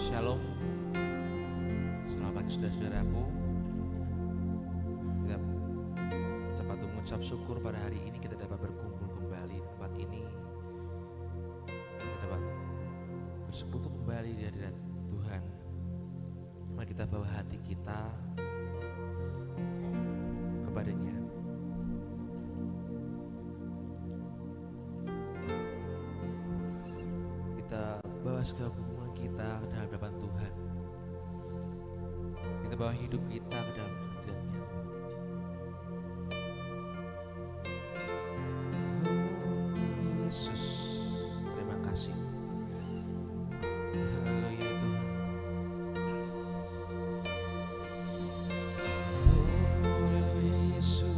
Shalom, selamat pagi saudara-saudaraku. Kita cepat mengucap syukur pada hari ini kita dapat berkumpul kembali di tempat ini. Kita dapat bersekutu kembali di hadirat Tuhan. Mari kita bawa hati kita kepadanya. Kita bawa segala hubungan kita ke dalam hadapan Tuhan. Kita bawa hidup kita ke dalam hadirat-Nya. Oh, Yesus, terima kasih. Haleluya Tuhan. Oh, haleluya Yesus.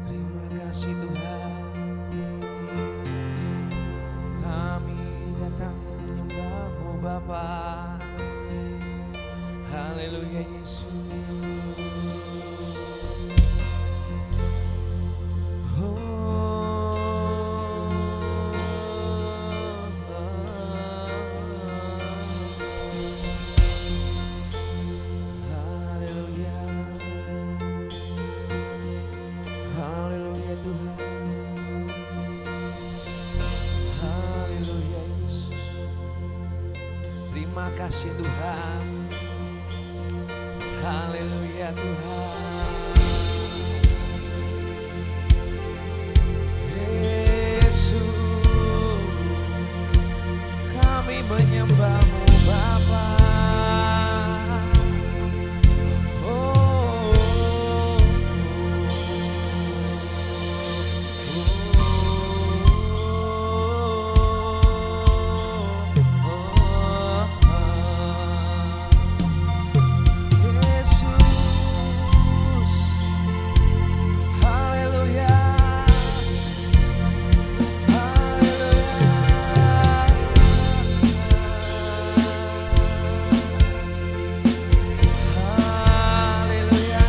Terima kasih Tuhan. Kami datang menyembah-Mu Bapa. Haleluya Yesus. Haleluya. Haleluya Tuhan. Haleluya Yesus. Terima kasih Tuhan. Haleluya Tuhan. Yesus, kami menyembah-Mu Bapa. Oh, Yesus, haleluya, haleluya,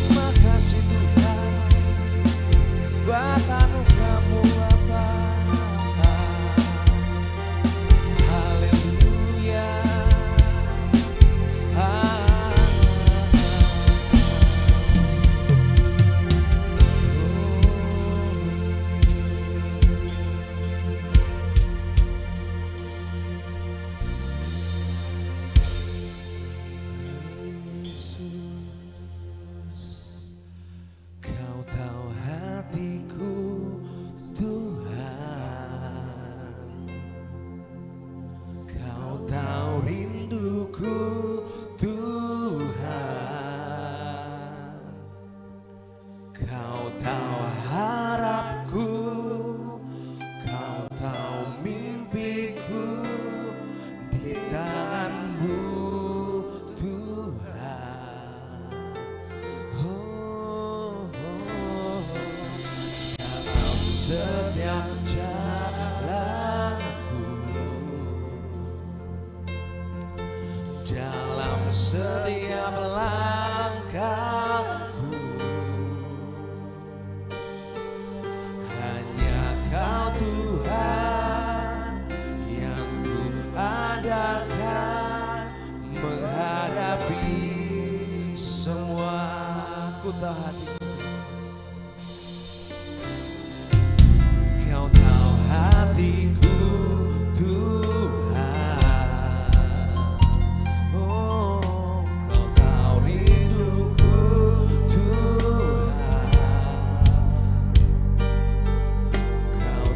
terima kasih Tuhan buat anugerah-Mu Bapa. Haleluya. Kau tahu hatiku Tuhan, Kau tahu rinduku Tuhan, Kau tahu harapku, Kau tahu mimpiku di tangan-Mu Tuhan. Oh, dalam setiap jalanku, dalam setiap langkahku, hanya Kau Tuhan yang ku andalkan menghadapi semua. Ku tahu hatiku, Kau tahu hatiku Tuhan. Oh, Kau tahu rinduku Tuhan. Kau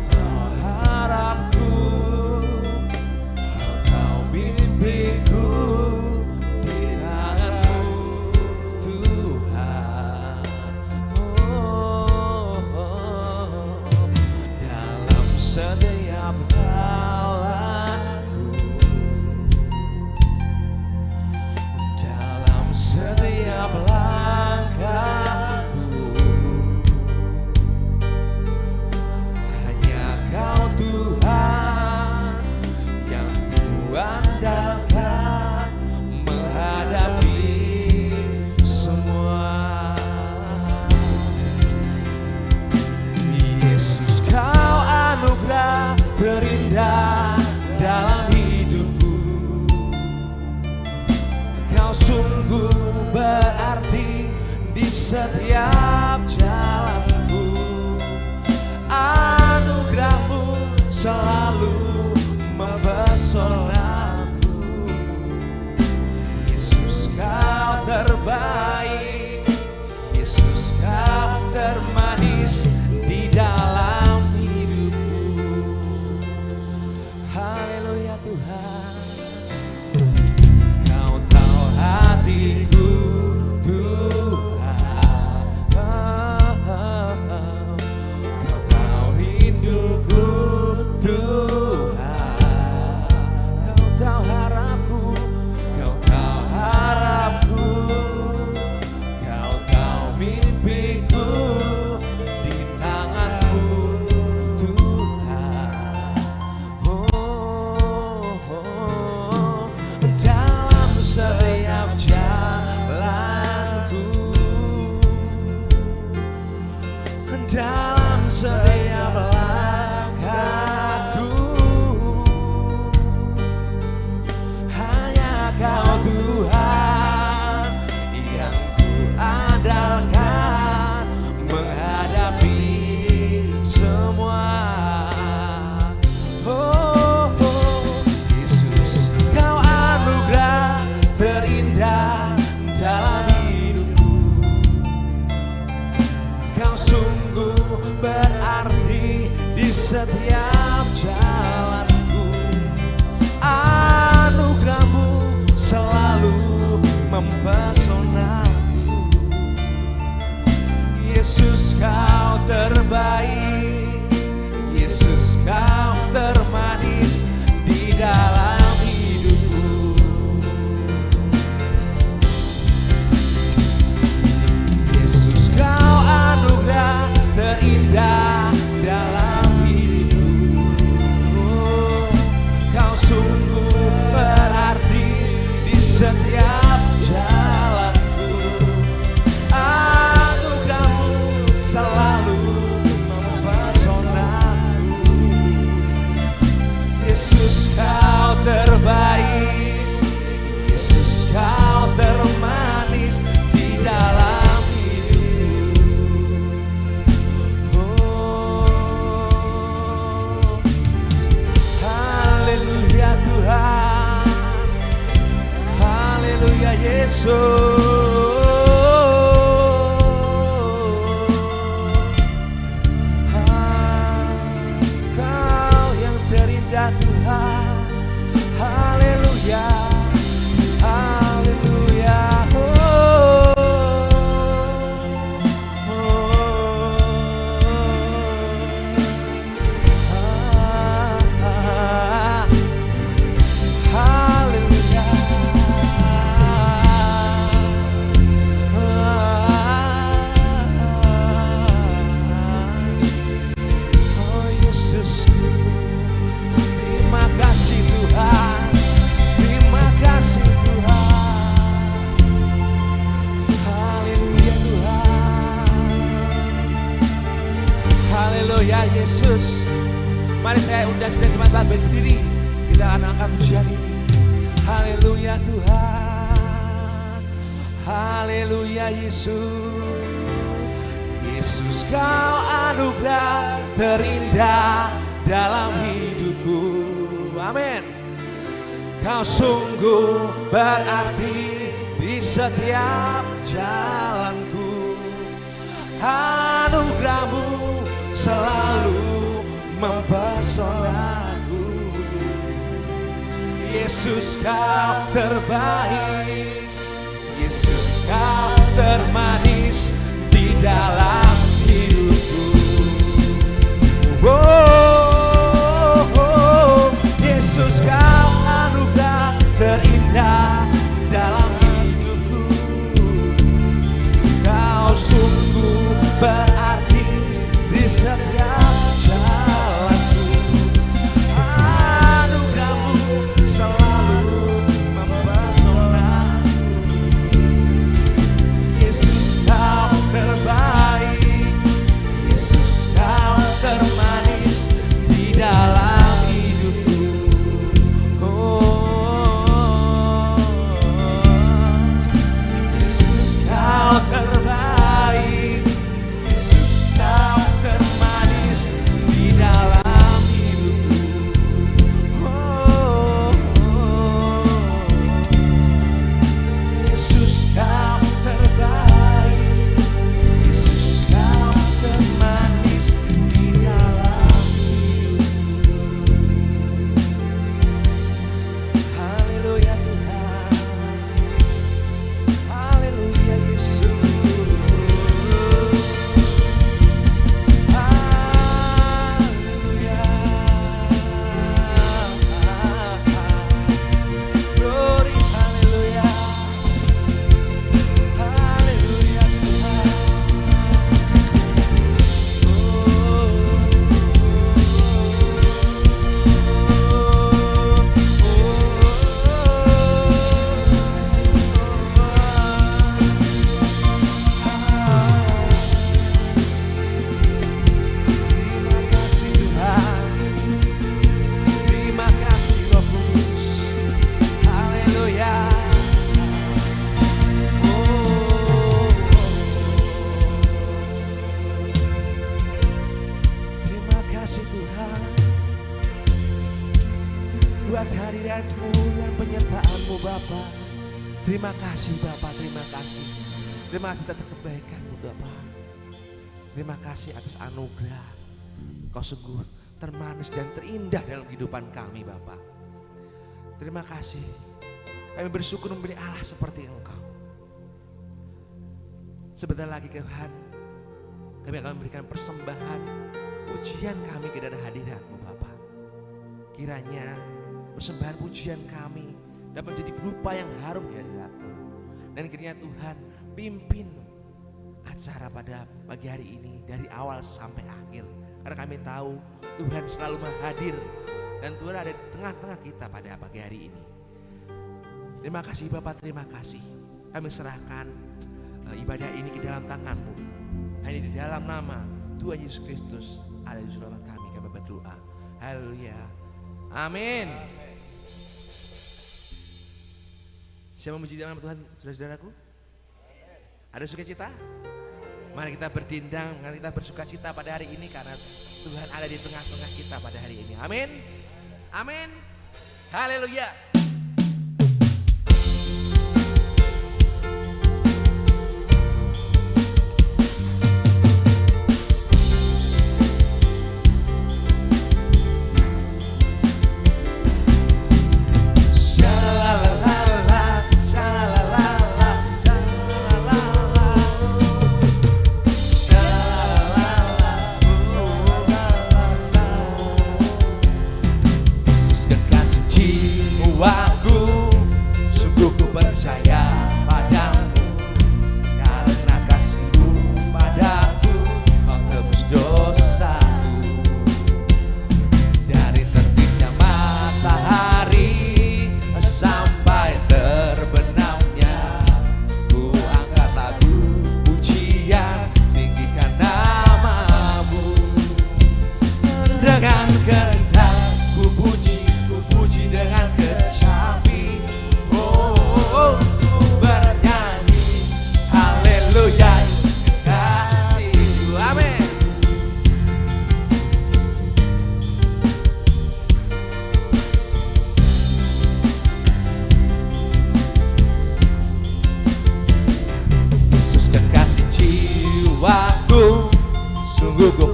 Kau yang terindah Tuhan. Haleluya, haleluya. Haleluya Yesus. Mari saya undang setiap jemaat berdiri. Kita akan angkat pujian ini. Haleluya Tuhan. Haleluya Yesus. Yesus kau anugerah terindah dalam hidupku. Amin. Kau sungguh berarti di setiap jalanku. Anugerahmu selalu mempesonaku. Yesus kau terbaik, Yesus kau termanis di dalam hidupku. Oh, oh, Yesus kau anugerah terindah dalam hidupku. Kau sungguh berarti di setiap jalanku. Anugerahmu selalu mempesonaku. Yesus kau terbaik, Yesus kau termanis di dalam hidupku. Oh, Yesus kau terbaik, Yesus kau termanis di dalam hidupku. Oh, Yesus kau terbaik, Yesus kau termanis di dalam hidupku. Haleluya Tuhan, haleluya Yesus. Haleluya, glory, haleluya, haleluya Tuhan. Terima kasih Tuhan, terima kasih Roh Kudus. Haleluya. Oh, terima kasih Tuhan buat hadirat-Mu dan penyertaan-Mu Bapa. Terima kasih Bapa, terima kasih. Terima kasih atas kebaikan-Mu Bapa. Terima kasih atas anugerah. Kau sungguh termanis dan terindah dalam kehidupan kami Bapa. Terima kasih. Kami bersyukur memberi Allah seperti Engkau. Sebentar lagi Tuhan, kami akan memberikan persembahan pujian kami ke dalam hadirat-Mu Bapa. Kiranya persembahan pujian kami dapat menjadi berupa yang harum di hadirat-Mu. Dan kiranya Tuhan pimpin acara pada pagi hari ini dari awal sampai akhir. Karena kami tahu Tuhan selalu hadir dan Tuhan ada di tengah-tengah kita pada pagi hari ini. Terima kasih Bapak, terima kasih. Kami serahkan ibadah ini ke dalam tangan-Mu. Hanya di dalam nama Tuhan Yesus Kristus ada di dalam kami berdoa. Haleluya. Amin. Siapa memuji nama Tuhan, saudara-saudaraku? Ada sukacita? Mari kita berdindang, mari kita bersukacita pada hari ini karena Tuhan ada di tengah-tengah kita pada hari ini. Amin. Amin. Haleluya.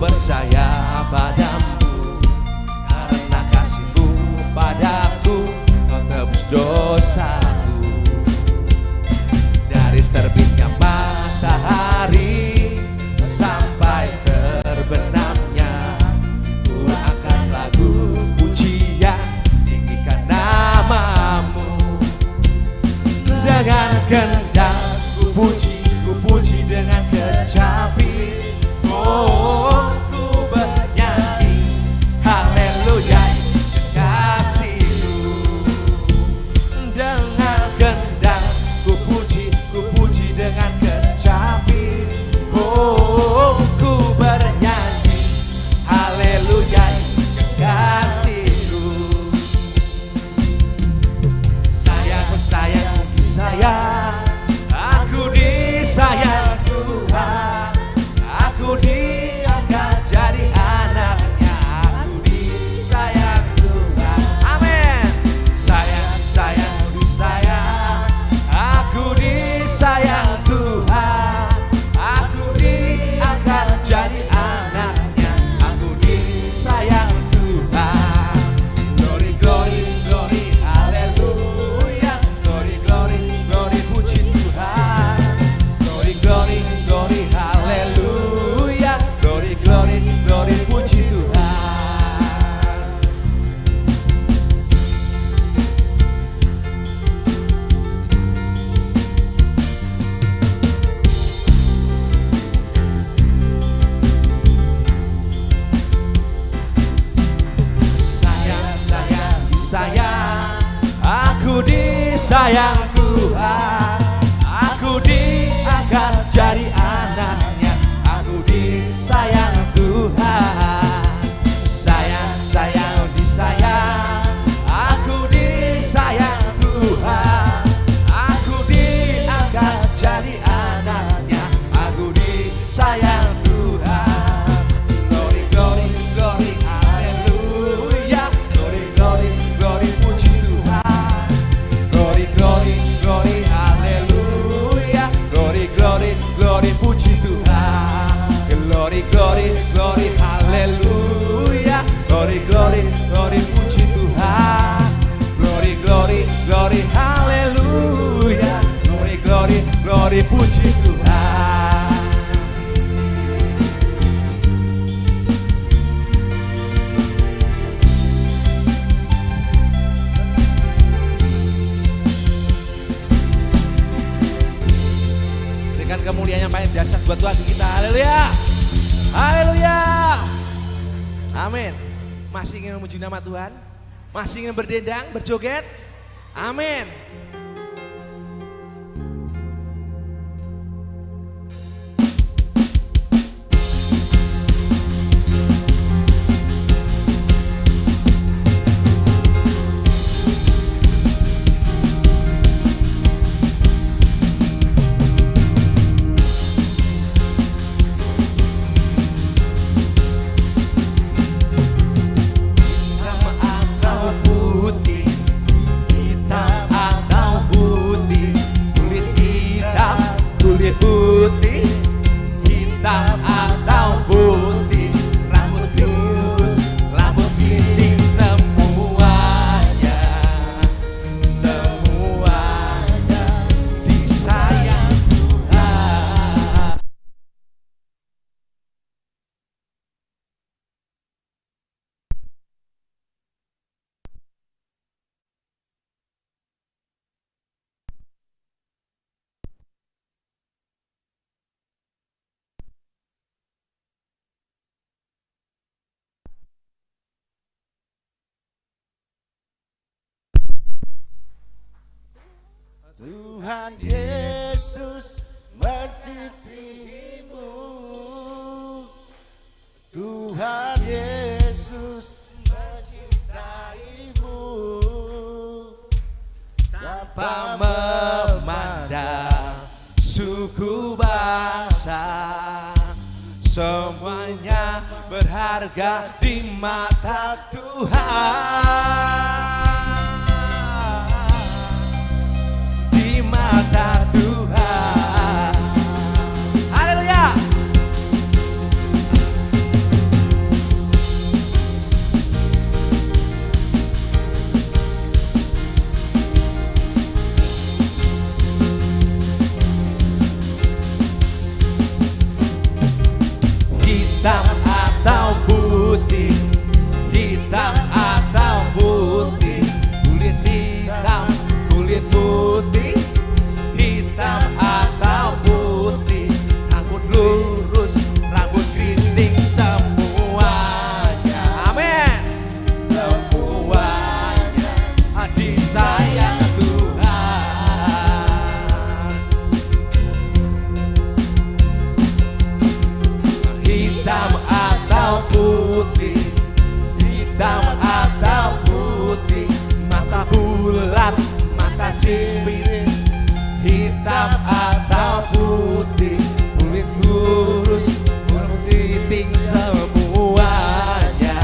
percaya padamu, karena kasih-Mu padaku Kau tebus dosaku. Dari terbitnya matahari sampai terbenamnya, ku angkat lagu pujian, tinggikan nama-Mu. Dengan kehendak ku puji dengan kecapi. Oh, ku bernyanyi haleluya kasih-Mu. Dengan kehendak ku puji dengan kecapi. Oh, ku bernyanyi haleluya kasih-Mu. Sayangku sayang disayang, aku disayang Tuhan, aku diangkat jadi anaknya, aku disayang Tuhan. Amin. Sayang sayang disayang, aku disayang Tuhan, aku diangkat jadi anaknya, aku disayang Tuhan. Glory glory glory haleluya, glory glory glory puji Tuhan, glory glory glory haleluya, glory glory glory puji Tuhan. Sayang sayang disayang, aku disayang Tuhan, aku diangkat jadi anaknya, aku disayang Tuhan. Sayang sayang disayang, aku disayang Tuhan, aku diangkat jadi anaknya, aku disayang Tuhan. Glory glory glory haleluya, glory glory glory puji Tuhan, glory glory glory haleluya, glory glory glory puji Tuhan, glory glory glory haleluya, glory glory glory puji Tuhan, glory glory glory haleluya, glory glory glory puji Tuhan. Berikan kemuliaan yang paling dahsyat buat Tuhan kita. Haleluya. Haleluya. Amin. Masih ingin memuji nama Tuhan? Masih ingin berdendang, berjoget? Amin. Tuhan Yesus mencintaimu, Tuhan Yesus mencintaimu, tanpa memandang suku bangsa, semuanya berharga di mata Tuhan. Di mata Tuhan. Haleluya. putih, hitam atau putih, rambut lurus, rambut keriting, semuanya, amin, semuanya disayang Tuhan. Hitam atau putih, hitam atau putih, mata bulat, mata sipit, hitam atau putih, kulit lurus, rambut keriting, semuanya,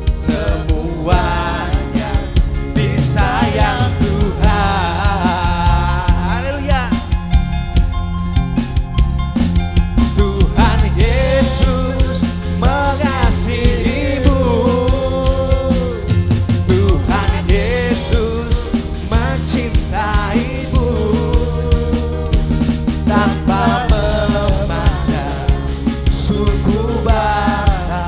semuanya disayang Tuhan. Haleluya. Tuhan Yesus mengasihimu, Tuhan Yesus mencintaimu, tanpa memandang suku bangsa,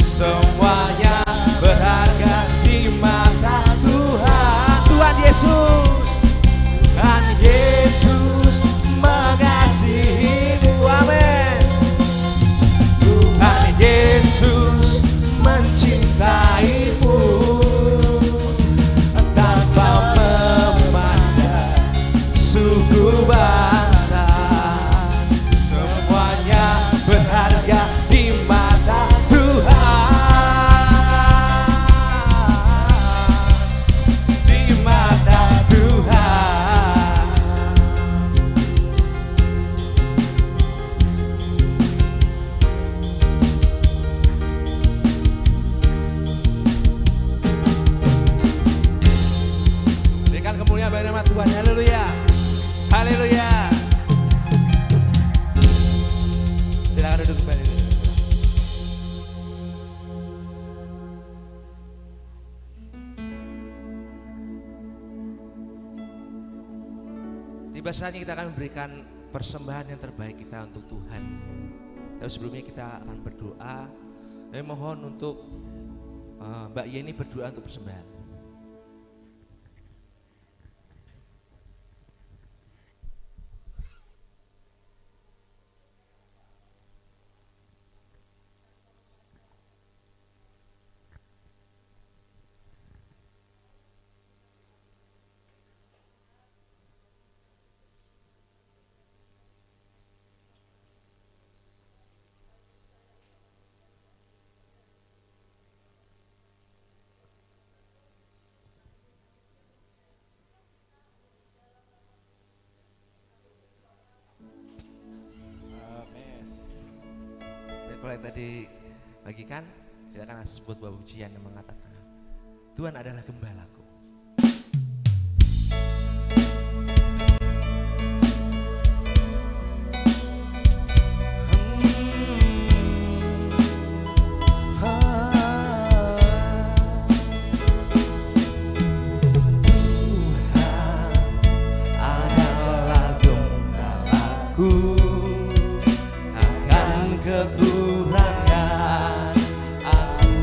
semuanya berharga di mata Tuhan. Tuhan Yesus, Tuhan Yesus mengasihimu, amin. Tuhan Yesus mencintaimu, tanpa memandang suku bangsa, semuanya berharga di mata Tuhan, di mata Tuhan. Berikan kemuliaan bagi nama Tuhan. Haleluya. Haleluya. Silakan duduk kembali. Tiba saatnya kita akan memberikan persembahan yang terbaik kita untuk Tuhan. Tapi sebelumnya kita akan berdoa. Saya mohon untuk Mbak Yeni berdoa untuk persembahan. Kalau yang tadi bagikan, kita akan sebut sebuah pujian yang mengatakan Tuhan adalah gembalaku. Tuhan adalah gembalaku, akan kekurangan aku.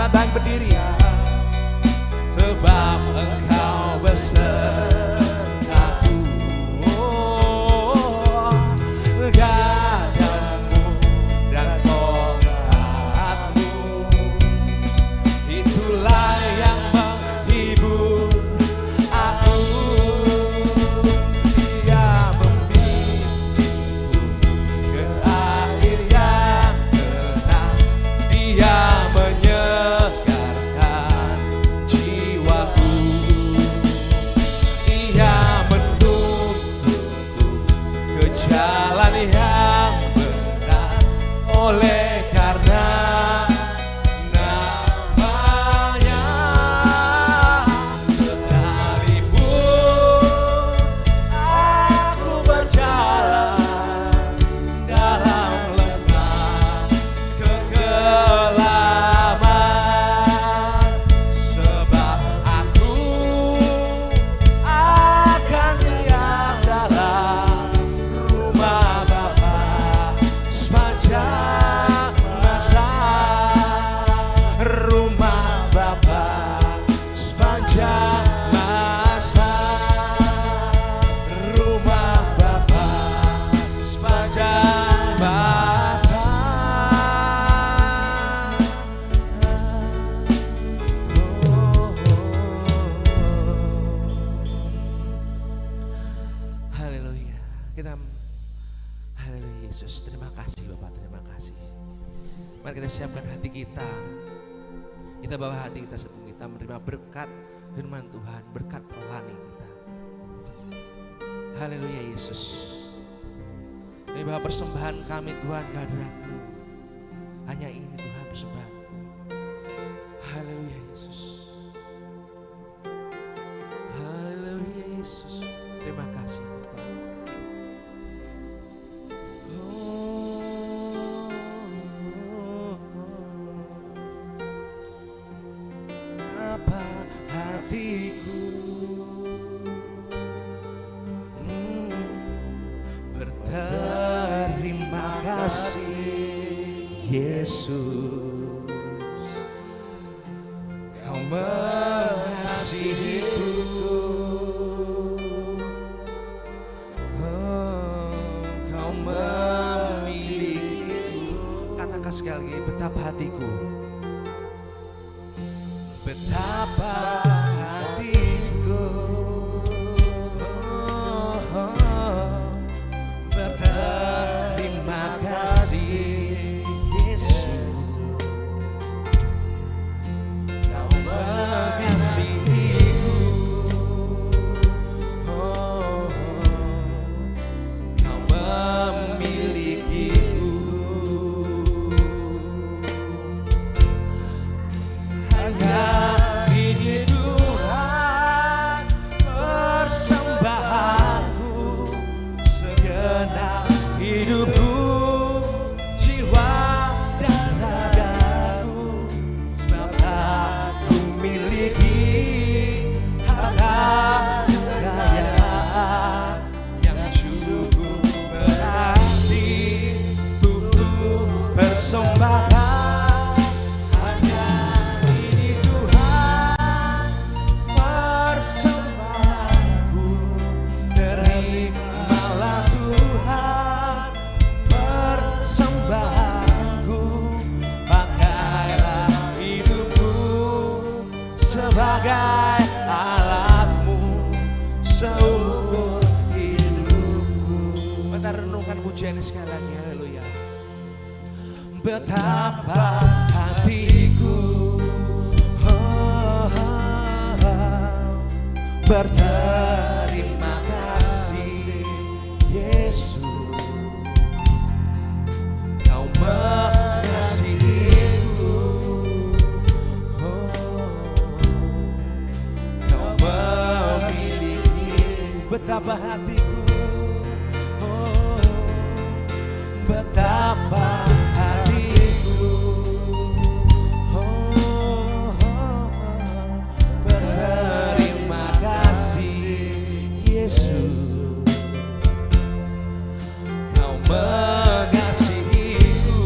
jalan bangkit berdiri. Sebab Engkau besertaku. Gadamu dan tongkatmu, itulah yang menghibur aku. Dia membimbingku ke air yang tenang. Dia menyegarkan jiwaku. Ia menuntunku ke jalan yang benar. Oleh karena namanya, sekalipun aku berjalan dalam lembah kegelapan, sebab aku akan diam dalam rumah Bapa sepanjang masa. Rumah Bapa sepanjang masa. Rumah Bapa sepanjang masa. Haleluya. Haleluya Yesus. Terima kasih Bapak, terima kasih. Mari kita siapkan hati kita. Kita bawa hati kita sebelum kita menerima berkat firman Tuhan, berkat rohani kita. Haleluya Yesus. Ini bawa persembahan kami Tuhan ke hadirat-Mu. Hanya ini Tuhan persembahanku. Haleluya Yesus. Haleluya Yesus. Terima kasih Bapak. Apa hatiku berterima kasih Yesus. Kau mengasihiku. Kau memilikiku. Katakan sekali lagi, betapa hatiku. Betapa hatiku berterima kasih Yesus. Kau mengasihiku. Kau memilikiku. Hanya ini Tuhan persembahanku, segenap hidupku, jiwa dan ragaku. Sebab aku miliki harta kekayaan yang cukup berarti untuk persembahkan. Sebagai alatmu seumur hidupku. Kita renungkan pujian ini sekali lagi. Haleluya. Betapa hatiku berterima kasih Yesus. Kau mengasihiku. Betapa hatiku, betapa hatiku berterima kasih Yesus. Kau mengasihiku.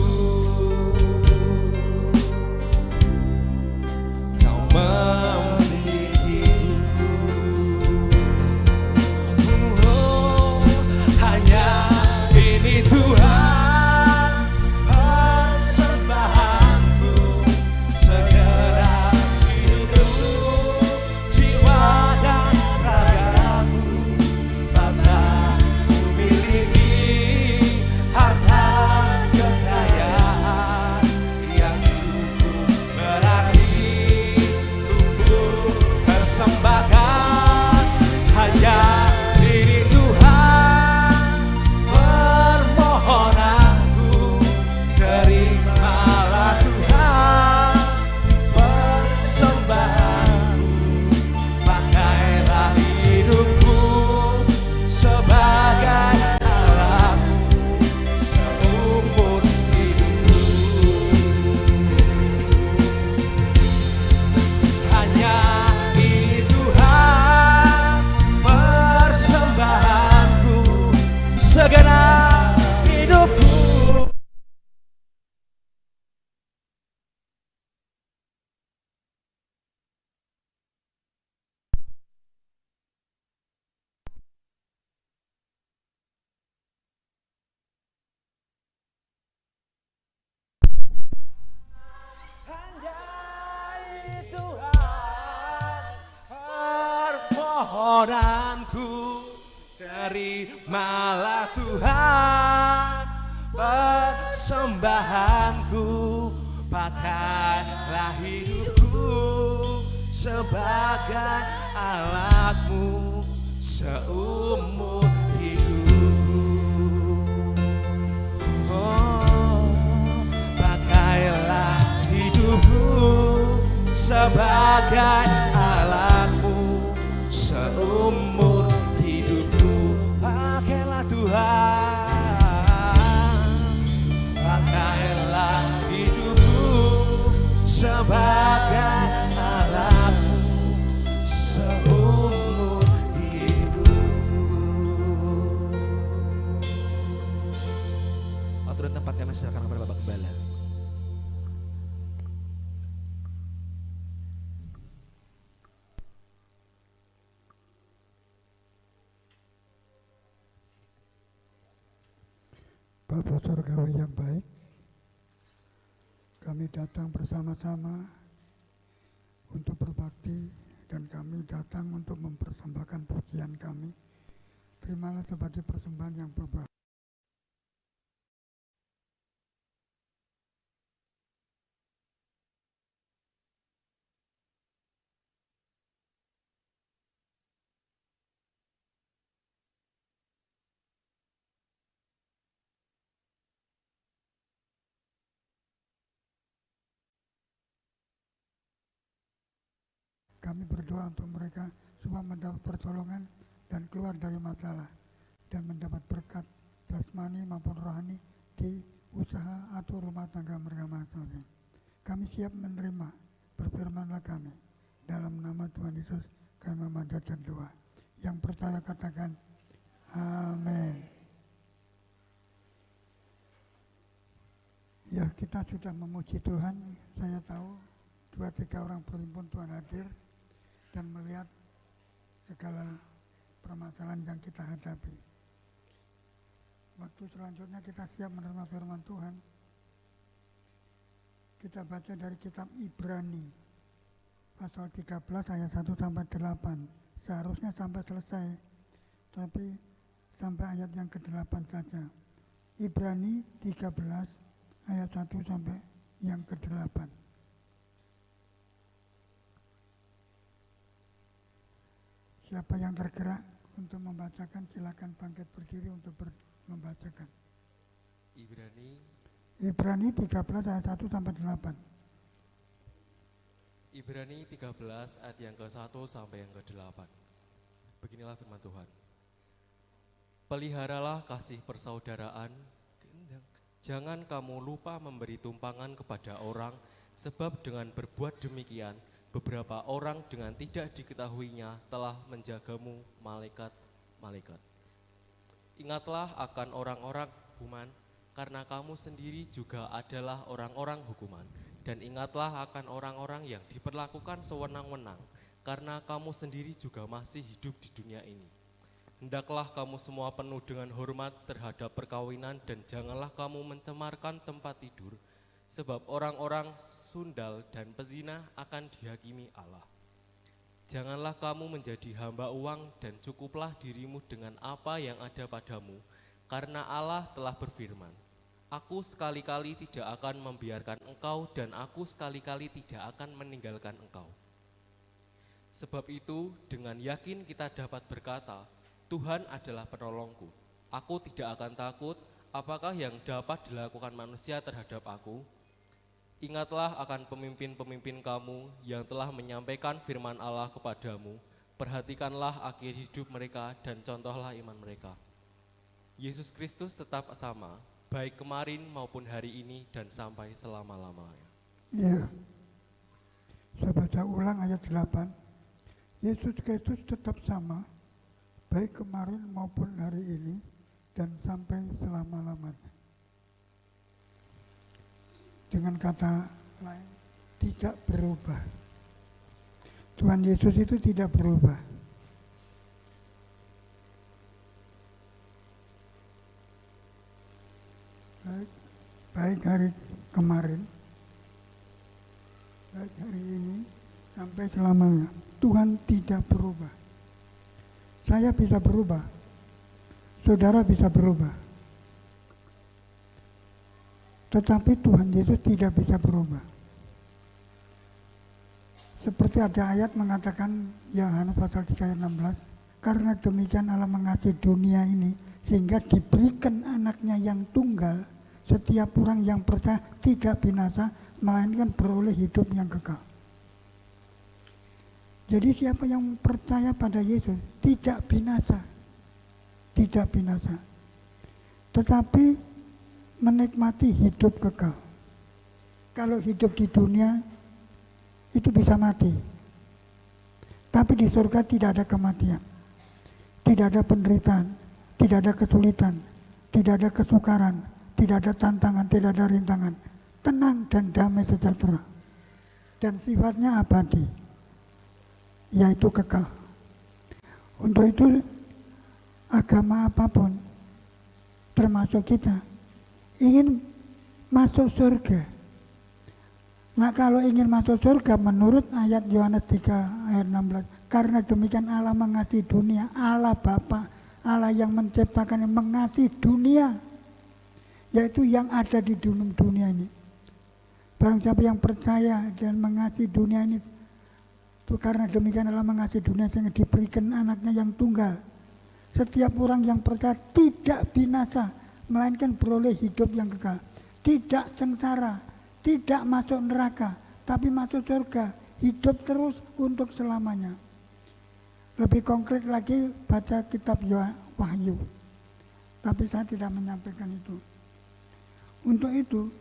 permohonanku, terimalah Tuhan persembahanku, pakailah hidupku sebagai alatmu seumur hidup. Oh, pakailah hidupku sebagai alatmu seumur hidupku. Pakailah Tuhan, pakailah hidupku sebagai alatmu seumur hidupku. Turun tempat kami silakan kepada Bapak Gembala. Bapa Surgawi yang baik, kami datang bersama-sama untuk berbakti dan kami datang untuk mempersembahkan pujian kami. Terimalah sebagai persembahan yang berbahagia. Kami berdoa untuk mereka supaya mendapat pertolongan dan keluar dari masalah dan mendapat berkat jasmani maupun rohani di usaha atau rumah tangga mereka masing-masing. Kami siap menerima, berfirmanlah kami. Dalam nama Tuhan Yesus kami memanjatkan doa. Yang percaya katakan amin. Ya, kita sudah memuji Tuhan. Saya tahu 2-3 orang berhimpun Tuhan hadir dan melihat segala permasalahan yang kita hadapi. Waktu selanjutnya kita siap menerima firman Tuhan. Kita baca dari kitab Ibrani pasal 13 ayat 1 sampai 8. Seharusnya sampai selesai, tapi sampai ayat yang ke-8 saja. Ibrani 13 ayat 1 sampai yang ke-8. Siapa yang tergerak untuk membacakan, silakan bangkit berdiri untuk membacakan. Ibrani 13 ayat 1 sampai 8. Ibrani 13 ayat yang ke-1 sampai yang ke-8. Beginilah firman Tuhan. Peliharalah kasih persaudaraan, jangan kamu lupa memberi tumpangan kepada orang, sebab dengan berbuat demikian beberapa orang dengan tidak diketahuinya telah menjagamu malaikat-malaikat. Ingatlah akan orang-orang hukuman, karena kamu sendiri juga adalah orang-orang hukuman. Dan ingatlah akan orang-orang yang diperlakukan sewenang-wenang, karena kamu sendiri juga masih hidup di dunia ini. Hendaklah kamu semua penuh dengan hormat terhadap perkawinan, dan janganlah kamu mencemarkan tempat tidur, sebab orang-orang sundal dan pezina akan dihakimi Allah. Janganlah kamu menjadi hamba uang, dan cukuplah dirimu dengan apa yang ada padamu, karena Allah telah berfirman, Aku sekali-kali tidak akan membiarkan engkau, dan aku sekali-kali tidak akan meninggalkan engkau. Sebab itu, dengan yakin kita dapat berkata, Tuhan adalah penolongku. Aku tidak akan takut, apakah yang dapat dilakukan manusia terhadap aku? Ingatlah akan pemimpin-pemimpin kamu yang telah menyampaikan firman Allah kepadamu. Perhatikanlah akhir hidup mereka dan contohlah iman mereka. Yesus Kristus tetap sama, baik kemarin maupun hari ini dan sampai selama-lamanya. Iya. Saya baca ulang ayat 8. Yesus Kristus tetap sama, baik kemarin maupun hari ini dan sampai selama-lamanya. Dengan kata lain, tidak berubah. Tuhan Yesus itu tidak berubah. Baik hari kemarin, baik hari ini, sampai selamanya. Tuhan tidak berubah. Saya bisa berubah, saudara bisa berubah. Tetapi Tuhan Yesus tidak bisa berubah. Seperti ada ayat mengatakan, Yohanes pasal 3 ayat 16, karena demikian Allah mengasihi dunia ini, sehingga diberikan anaknya yang tunggal, setiap orang yang percaya tidak binasa, melainkan beroleh hidup yang kekal. Jadi siapa yang percaya pada Yesus tidak binasa, tidak binasa, tetapi menikmati hidup kekal. Kalau hidup di dunia itu bisa mati, tapi di surga tidak ada kematian, tidak ada penderitaan, tidak ada kesulitan, tidak ada kesukaran, tidak ada tantangan, tidak ada rintangan, tenang dan damai sejahtera, dan sifatnya abadi, yaitu kekal. Untuk itu agama apapun, termasuk kita, ingin masuk surga. Nah, kalau ingin masuk surga menurut ayat Yohanes 3 ayat 16, karena demikian Allah mengasihi dunia, Allah Bapa, Allah yang menciptakan, yang mengasihi dunia, yaitu yang ada di dunia ini. Barang siapa yang percaya dan mengasihi dunia ini, itu karena demikian Allah mengasihi dunia sehingga diberikan anaknya yang tunggal. Setiap orang yang percaya tidak binasa, melainkan beroleh hidup yang kekal. Tidak sengsara, tidak masuk neraka, tapi masuk surga, hidup terus untuk selamanya. Lebih konkret lagi, baca kitab Wahyu. Tapi saya tidak menyampaikan itu. Untuk itu,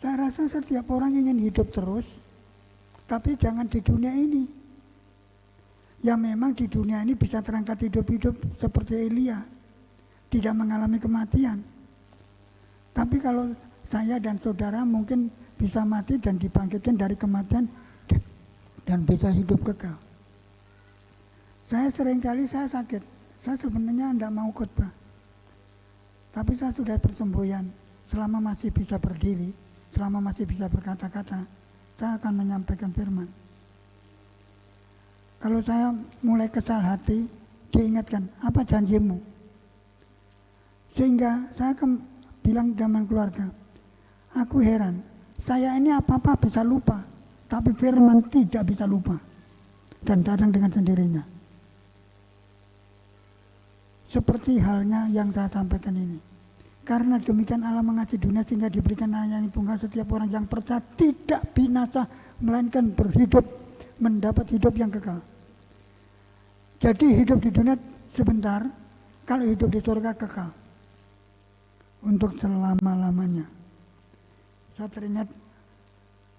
saya rasa setiap orang ingin hidup terus, tapi jangan di dunia ini. Ya memang di dunia ini bisa terangkat hidup-hidup seperti Elia, tidak mengalami kematian. Tapi kalau saya dan saudara mungkin bisa mati dan dibangkitkan dari kematian dan bisa hidup kekal. Saya seringkali saya sakit, saya sebenarnya tidak mau khotbah, tapi saya sudah persemboyan. Selama masih bisa berdiri, selama masih bisa berkata-kata, saya akan menyampaikan firman. Kalau saya mulai kesal hati, diingatkan, apa janjimu? Sehingga saya bilang zaman keluarga, aku heran, saya ini apa-apa bisa lupa, tapi firman tidak bisa lupa, dan datang dengan sendirinya. Seperti halnya yang saya sampaikan ini. Karena demikian Allah mengasihi dunia sehingga diberikan anaknya yang tunggal, setiap orang yang percaya tidak binasa, melainkan berhidup, mendapat hidup yang kekal. Jadi hidup di dunia sebentar, kalau hidup di surga kekal untuk selama-lamanya. Saya teringat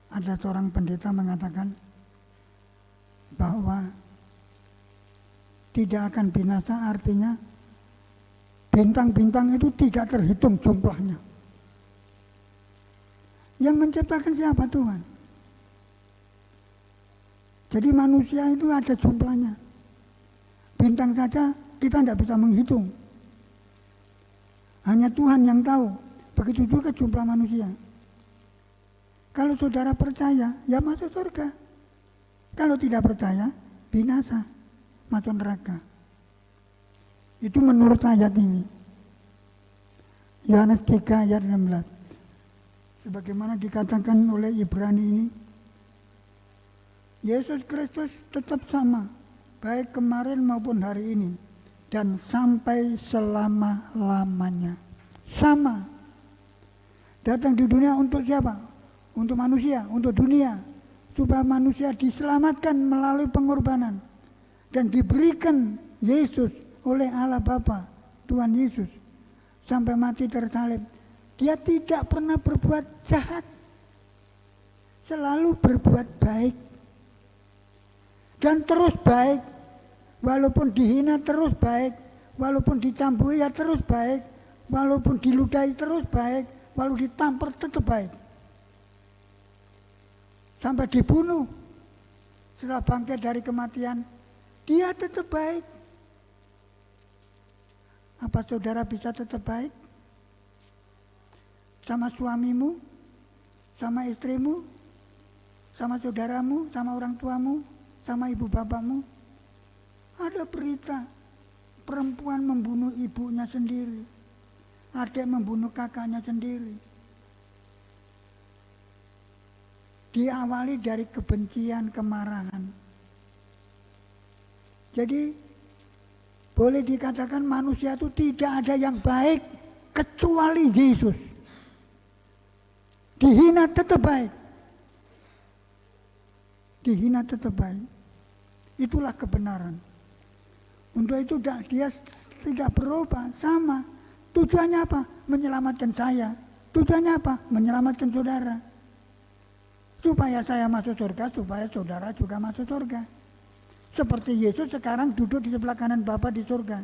ada seorang pendeta mengatakan bahwa tidak akan binasa, artinya bintang-bintang itu tidak terhitung jumlahnya. Yang menciptakan siapa? Tuhan. Jadi manusia itu ada jumlahnya. Bintang saja kita tidak bisa menghitung. Hanya Tuhan yang tahu. Begitu juga jumlah manusia. Kalau saudara percaya, ya masuk surga. Kalau tidak percaya, binasa, masuk neraka. Itu menurut ayat ini. Yohanes 3 ayat 16. Sebagaimana dikatakan oleh Ibrani ini, Yesus Kristus tetap sama, baik kemarin maupun hari ini, dan sampai selama-lamanya. Sama. Datang di dunia untuk siapa? Untuk manusia, untuk dunia. Supaya manusia diselamatkan melalui pengorbanan. Dan diberikan Yesus oleh Allah Bapa, Tuhan Yesus, sampai mati tersalib. Dia tidak pernah berbuat jahat, selalu berbuat baik, dan terus baik. Walaupun dihina terus baik, walaupun dicambui ya terus baik, walaupun diludahi terus baik, walaupun ditampar tetap baik, sampai dibunuh. Setelah bangkit dari kematian, dia tetap baik. Apa saudara bisa tetap baik? Sama suamimu, sama istrimu, sama saudaramu, sama orang tuamu, sama ibu bapakmu. Ada berita perempuan membunuh ibunya sendiri, adik membunuh kakaknya sendiri. Diawali dari kebencian, kemarahan. Jadi boleh dikatakan manusia itu tidak ada yang baik kecuali Yesus. Dihina tetap baik. Dihina tetap baik. Itulah kebenaran. Untuk itu dia tidak berubah, sama. Tujuannya apa? Menyelamatkan saya. Tujuannya apa? Menyelamatkan saudara. Supaya saya masuk surga, supaya saudara juga masuk surga. Seperti Yesus sekarang duduk di sebelah kanan Bapa di surga.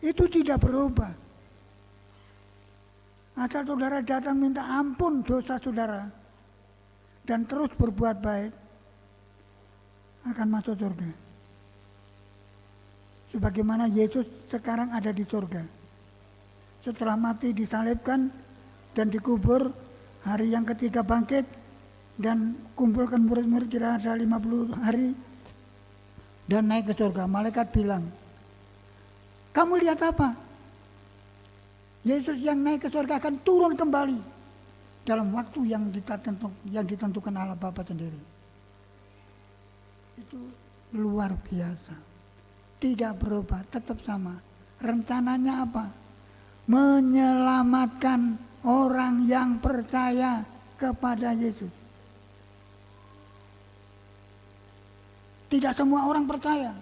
Itu tidak berubah. Asal saudara datang minta ampun dosa saudara dan terus berbuat baik, akan masuk surga. Sebagaimana Yesus sekarang ada di surga. Setelah mati disalibkan dan dikubur, hari yang ketiga bangkit dan kumpulkan murid-murid kira ada 50 hari dan naik ke surga. Malaikat bilang, kamu lihat apa? Yesus yang naik ke surga akan turun kembali dalam waktu yang ditentukan Allah Bapa sendiri. Itu luar biasa. Tidak berubah, tetap sama. Rencananya apa? Menyelamatkan orang yang percaya kepada Yesus. Tidak semua orang percaya,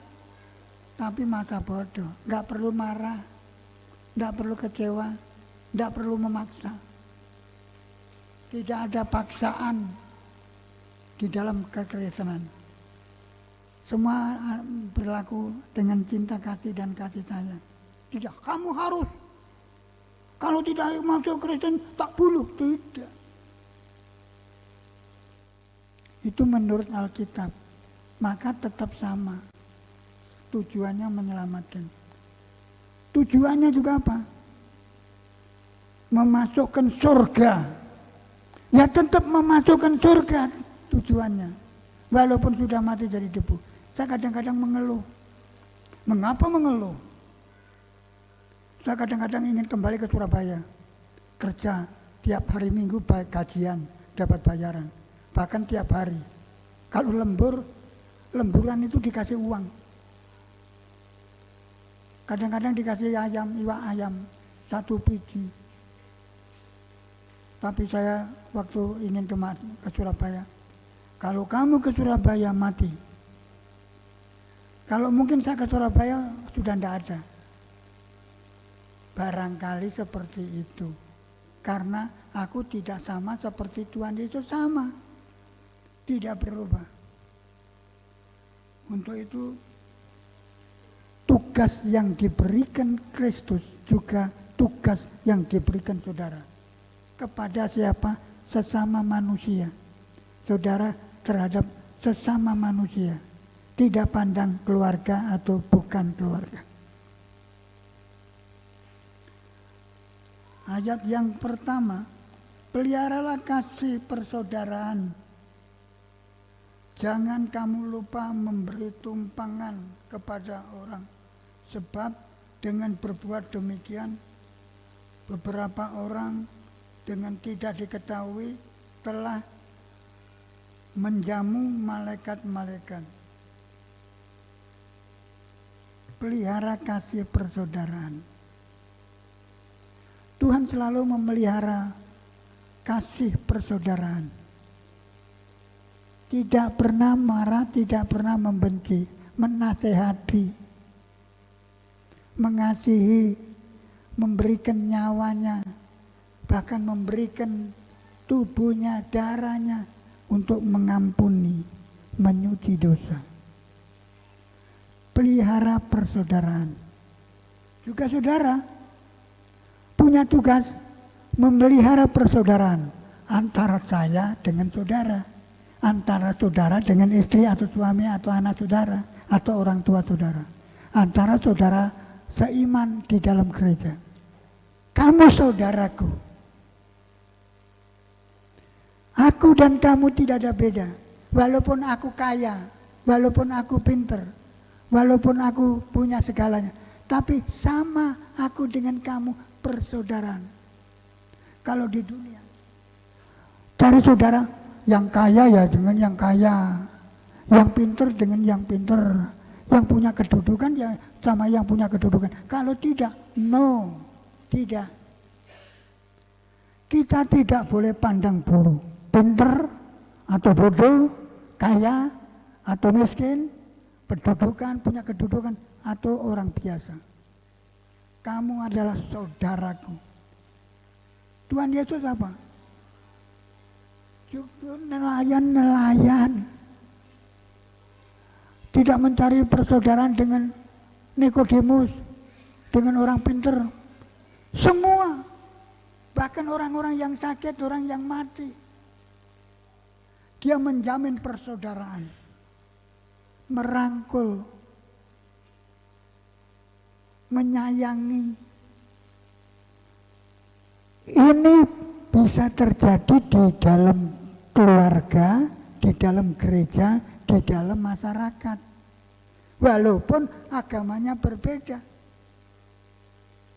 tapi masa bodoh, nggak perlu marah, nggak perlu kecewa, nggak perlu memaksa. Tidak ada paksaan di dalam kekristenan. Semua berlaku dengan cinta kasih dan kasih sayang. Tidak, kamu harus. Kalau tidak masuk Kristen, tak bunuh. Tidak. Itu menurut Alkitab. Maka tetap sama. Tujuannya menyelamatkan. Tujuannya juga apa? Memasukkan surga. Ya tetap memasukkan surga tujuannya. Walaupun sudah mati jadi debu. Saya kadang-kadang mengeluh. Mengapa mengeluh? Saya kadang-kadang ingin kembali ke Surabaya. Kerja tiap hari Minggu baik kajian, dapat bayaran. Bahkan tiap hari. Kalau lemburan itu dikasih uang. Kadang-kadang dikasih ayam, iwak ayam, 1 biji. Tapi saya waktu ingin ke Surabaya, kalau kamu ke Surabaya mati. Kalau mungkin saya ke Surabaya sudah tidak ada. Barangkali seperti itu. Karena aku tidak sama seperti Tuhan Yesus, sama. Tidak berubah. Untuk itu tugas yang diberikan Kristus juga tugas yang diberikan saudara. Kepada siapa? Sesama manusia. Saudara terhadap sesama manusia. Tidak pandang keluarga atau bukan keluarga. Ayat yang pertama, peliharalah kasih persaudaraan. Jangan kamu lupa memberi tumpangan kepada orang. Sebab dengan berbuat demikian, beberapa orang dengan tidak diketahui telah menjamu malaikat-malaikat. Pelihara kasih persaudaraan. Tuhan selalu memelihara kasih persaudaraan. Tidak pernah marah, tidak pernah membenci, menasehati, mengasihi, memberikan nyawanya, bahkan memberikan tubuhnya, darahnya untuk mengampuni, menyuci dosa. Pelihara persaudaraan. Juga saudara punya tugas memelihara persaudaraan antara saya dengan saudara, antara saudara dengan istri atau suami atau anak saudara atau orang tua saudara, antara saudara seiman di dalam gereja. Kamu saudaraku. Aku dan kamu tidak ada beda. Walaupun aku kaya, walaupun aku pinter, walaupun aku punya segalanya, tapi sama aku dengan kamu persaudaraan. Kalau di dunia, cari saudara yang kaya ya dengan yang kaya, yang pinter dengan yang pinter, yang punya kedudukan ya sama yang punya kedudukan. Kalau tidak, no, tidak. Kita tidak boleh pandang bulu, pinter atau bodoh, kaya atau miskin, kedudukan, punya kedudukan atau orang biasa. Kamu adalah saudaraku. Tuhan Yesus apa? Juga nelayan-nelayan. Tidak mencari persaudaraan dengan Nikodemus, dengan orang pinter. Semua, bahkan orang-orang yang sakit, orang yang mati. Dia menjamin persaudaraan. Merangkul, menyayangi. Ini bisa terjadi di dalam keluarga, di dalam gereja, di dalam masyarakat. Walaupun agamanya berbeda.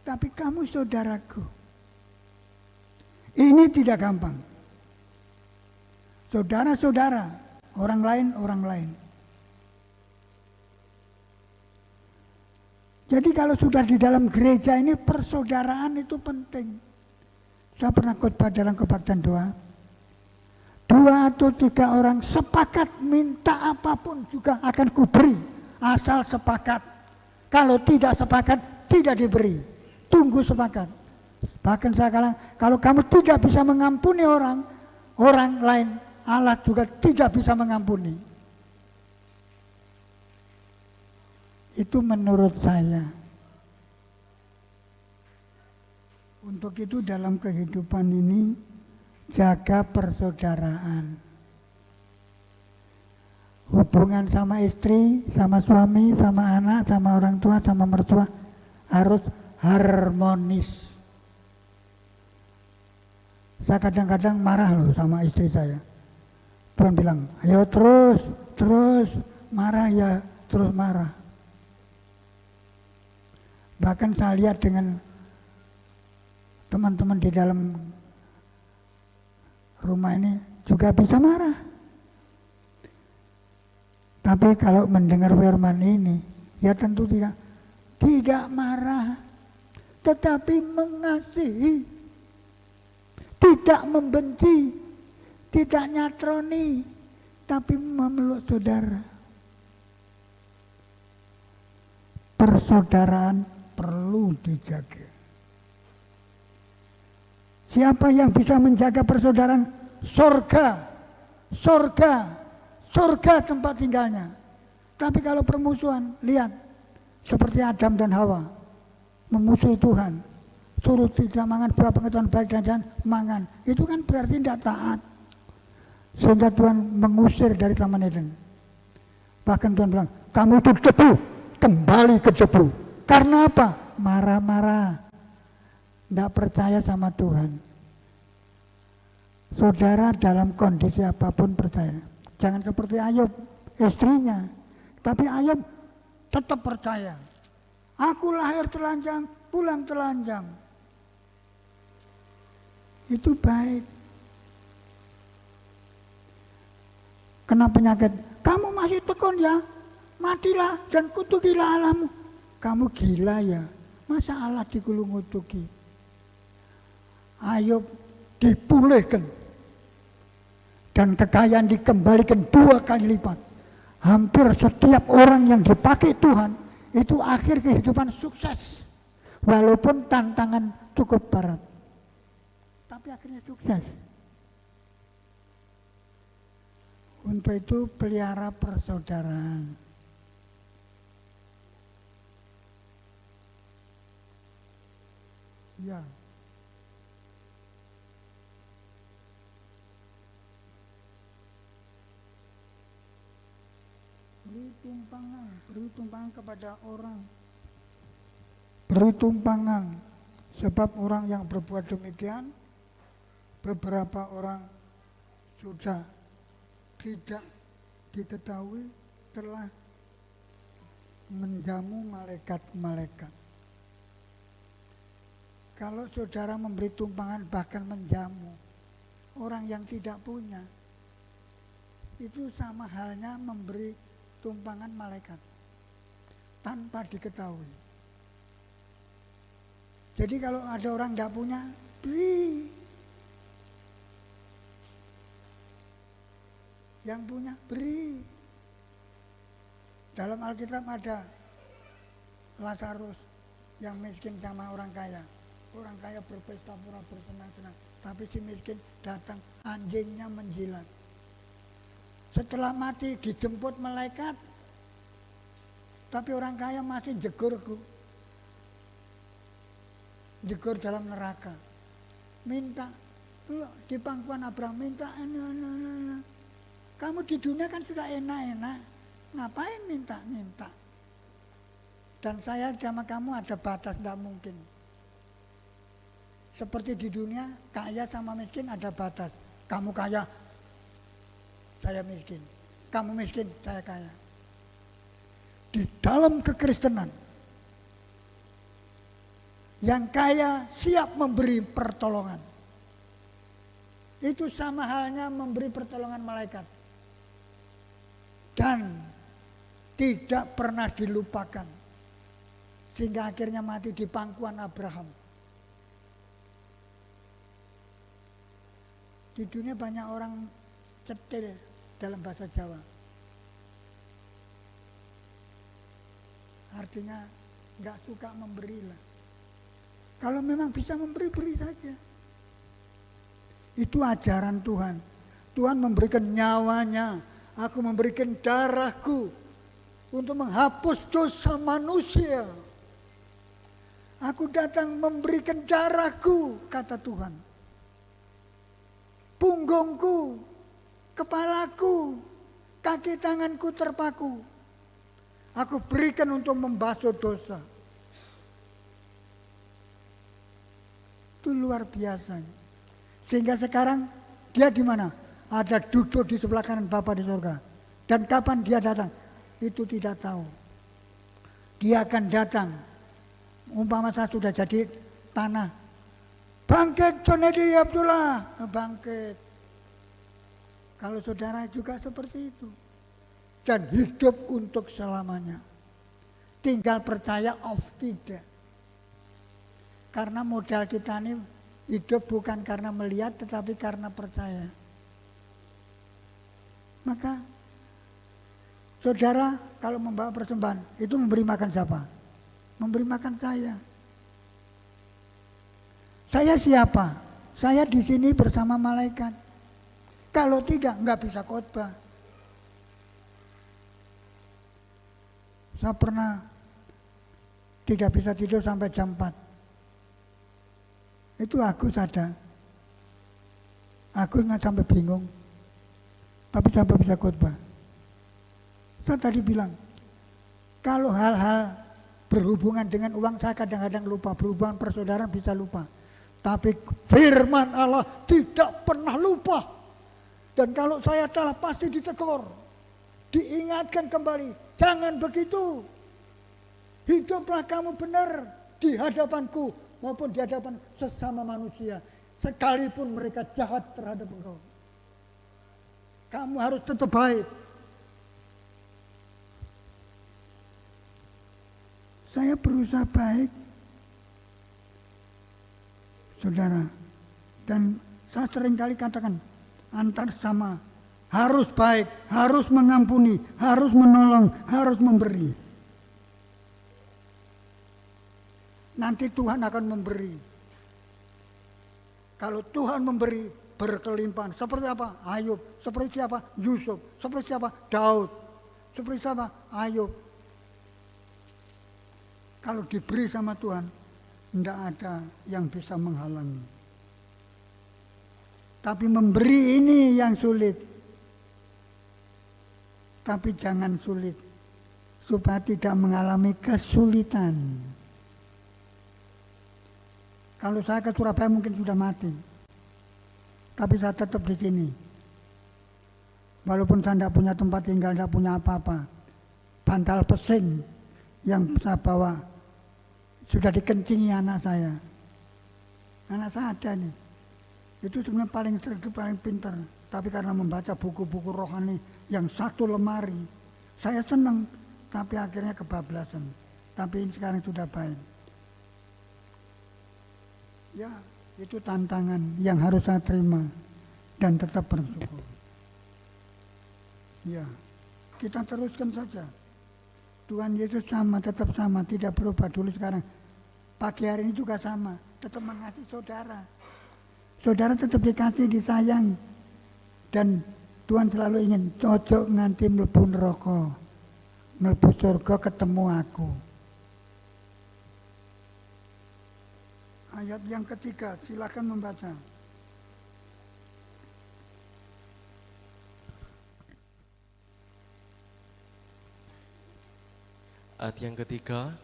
Tapi kamu saudaraku. Ini tidak gampang. Saudara-saudara, orang lain, orang lain. Jadi kalau sudah di dalam gereja ini persaudaraan itu penting. Saya pernah khotbah dalam kebaktian doa. 2 atau 3 orang sepakat minta apapun juga akan kuberi. Asal sepakat. Kalau tidak sepakat tidak diberi. Tunggu sepakat. Bahkan saya katakan kalau kamu tidak bisa mengampuni orang lain, Allah juga tidak bisa mengampuni. Itu menurut saya. Untuk itu dalam kehidupan ini jaga persaudaraan. Hubungan sama istri, sama suami, sama anak, sama orang tua, sama mertua harus harmonis. Saya kadang-kadang marah loh sama istri saya. Tuhan bilang, ayo terus marah ya, terus marah. Bahkan saya lihat dengan teman-teman di dalam rumah ini juga bisa marah. Tapi kalau mendengar firman ini, ya tentu tidak marah, tetapi mengasihi, tidak membenci, tidak nyatroni, tapi memeluk saudara. Persaudaraan perlu dijaga. Siapa yang bisa menjaga persaudaraan? Surga tempat tinggalnya. Tapi kalau permusuhan, lihat seperti Adam dan Hawa memusuhi Tuhan, suruh tidak makan buah pengetahuan baik dan jahat, makan. Itu kan berarti tidak taat. Sehingga Tuhan mengusir dari Taman Eden. Bahkan Tuhan bilang, kamu itu debu, kembali ke debu. Karena apa? Marah-marah. Tidak percaya sama Tuhan. Saudara dalam kondisi apapun percaya. Jangan seperti Ayub, istrinya. Tapi Ayub tetap percaya. Aku lahir telanjang, pulang telanjang. Itu baik. Kena penyakit, kamu masih tekun ya? Matilah dan kutukilah Allahmu. Kamu gila ya? Masa Allah digulung-gutuki? Ayub dipulihkan dan kekayaan dikembalikan 2 kali lipat. Hampir setiap orang yang dipakai Tuhan itu akhir kehidupan sukses, walaupun tantangan cukup berat, tapi akhirnya sukses. Untuk itu pelihara persaudaraan. Ya. Beri tumpangan kepada orang. Beri tumpangan, sebab orang yang berbuat demikian, beberapa orang sudah tidak diketahui telah menjamu malaikat-malaikat. Kalau saudara memberi tumpangan bahkan menjamu orang yang tidak punya, itu sama halnya memberi tumpangan malaikat tanpa diketahui. Jadi kalau ada orang tidak punya, beri. Yang punya, beri. Dalam Alkitab ada Lazarus yang miskin sama orang kaya. Orang kaya berpesta pura bersenang-senang, tapi si miskin datang, anjingnya menjilat. Setelah mati dijemput malaikat, tapi orang kaya masih jegur dalam neraka. Minta, di pangkuan Abraham minta, kamu di dunia kan sudah enak-enak, ngapain minta-minta? Dan saya sama kamu ada batas, tidak mungkin. Seperti di dunia, kaya sama miskin ada batas. Kamu kaya, saya miskin. Kamu miskin, saya kaya. Di dalam kekristenan, yang kaya siap memberi pertolongan. Itu sama halnya memberi pertolongan malaikat. Dan tidak pernah dilupakan. Sehingga akhirnya mati di pangkuan Abraham. Di dunia banyak orang cetil dalam bahasa Jawa. Artinya nggak suka memberilah. Kalau memang bisa memberi, beri saja. Itu ajaran Tuhan. Tuhan memberikan nyawanya. Aku memberikan darahku untuk menghapus dosa manusia. Aku datang memberikan darahku, kata Tuhan. Punggungku, kepalaku, kaki tanganku terpaku. Aku berikan untuk membasuh dosa. Itu luar biasa. Sehingga sekarang dia di mana? Ada duduk di sebelah kanan Bapa di surga. Dan kapan dia datang? Itu tidak tahu. Dia akan datang. Umpama saya sudah jadi tanah. Bangkit Jonedi Abdullah, bangkit. Kalau saudara juga seperti itu. Dan hidup untuk selamanya. Tinggal percaya of tidak. Karena modal kita ini hidup bukan karena melihat tetapi karena percaya. Maka saudara kalau membawa persembahan itu memberi makan siapa? Memberi makan saya. Saya siapa? Saya di sini bersama malaikat. Kalau tidak, nggak bisa khotbah. Saya pernah tidak bisa tidur sampai jam 4. Itu aku sadar. Aku nggak sampai bingung. Tapi sampai bisa khotbah. Saya tadi bilang, kalau hal-hal berhubungan dengan uang saya kadang-kadang lupa. Berhubungan persaudaraan bisa lupa. Tapi firman Allah tidak pernah lupa. Dan kalau saya salah pasti ditegur. Diingatkan kembali. Jangan begitu. Hiduplah kamu benar di hadapanku maupun di hadapan sesama manusia. Sekalipun mereka jahat terhadap engkau. Kamu harus tetap baik. Saya berusaha baik. Saudara, dan saya sering kali katakan antar sama harus baik, harus mengampuni, harus menolong, harus memberi. Nanti Tuhan akan memberi. Kalau Tuhan memberi berkelimpahan, seperti apa? Ayub, seperti siapa? Yusuf, seperti siapa? Daud, seperti siapa? Ayub. Kalau diberi sama Tuhan, tidak ada yang bisa menghalangi. Tapi memberi ini yang sulit. Tapi jangan sulit. Supaya tidak mengalami kesulitan. Kalau saya ke Surabaya mungkin sudah mati. Tapi saya tetap di sini. Walaupun saya tidak punya tempat tinggal, tidak punya apa-apa. bantal pesing yang saya bawa sudah dikencingi anak saya. Anak saya ada nih. Itu sebenarnya paling cerdas, paling pintar. Tapi karena membaca buku-buku rohani yang satu lemari, saya senang, tapi akhirnya kebablasan. Tapi ini sekarang sudah baik. Ya, itu tantangan yang harus saya terima dan tetap bersyukur. Ya, kita teruskan saja. Tuhan Yesus sama, tetap sama, tidak berubah dulu sekarang. Pagi hari ini juga sama, tetap mengasihi saudara. Saudara tetap dikasih, disayang. Dan Tuhan selalu ingin cocok nganti mlebu neraka, mlebu surga ketemu aku. Ayat yang ketiga, silakan membaca. Ayat yang ketiga,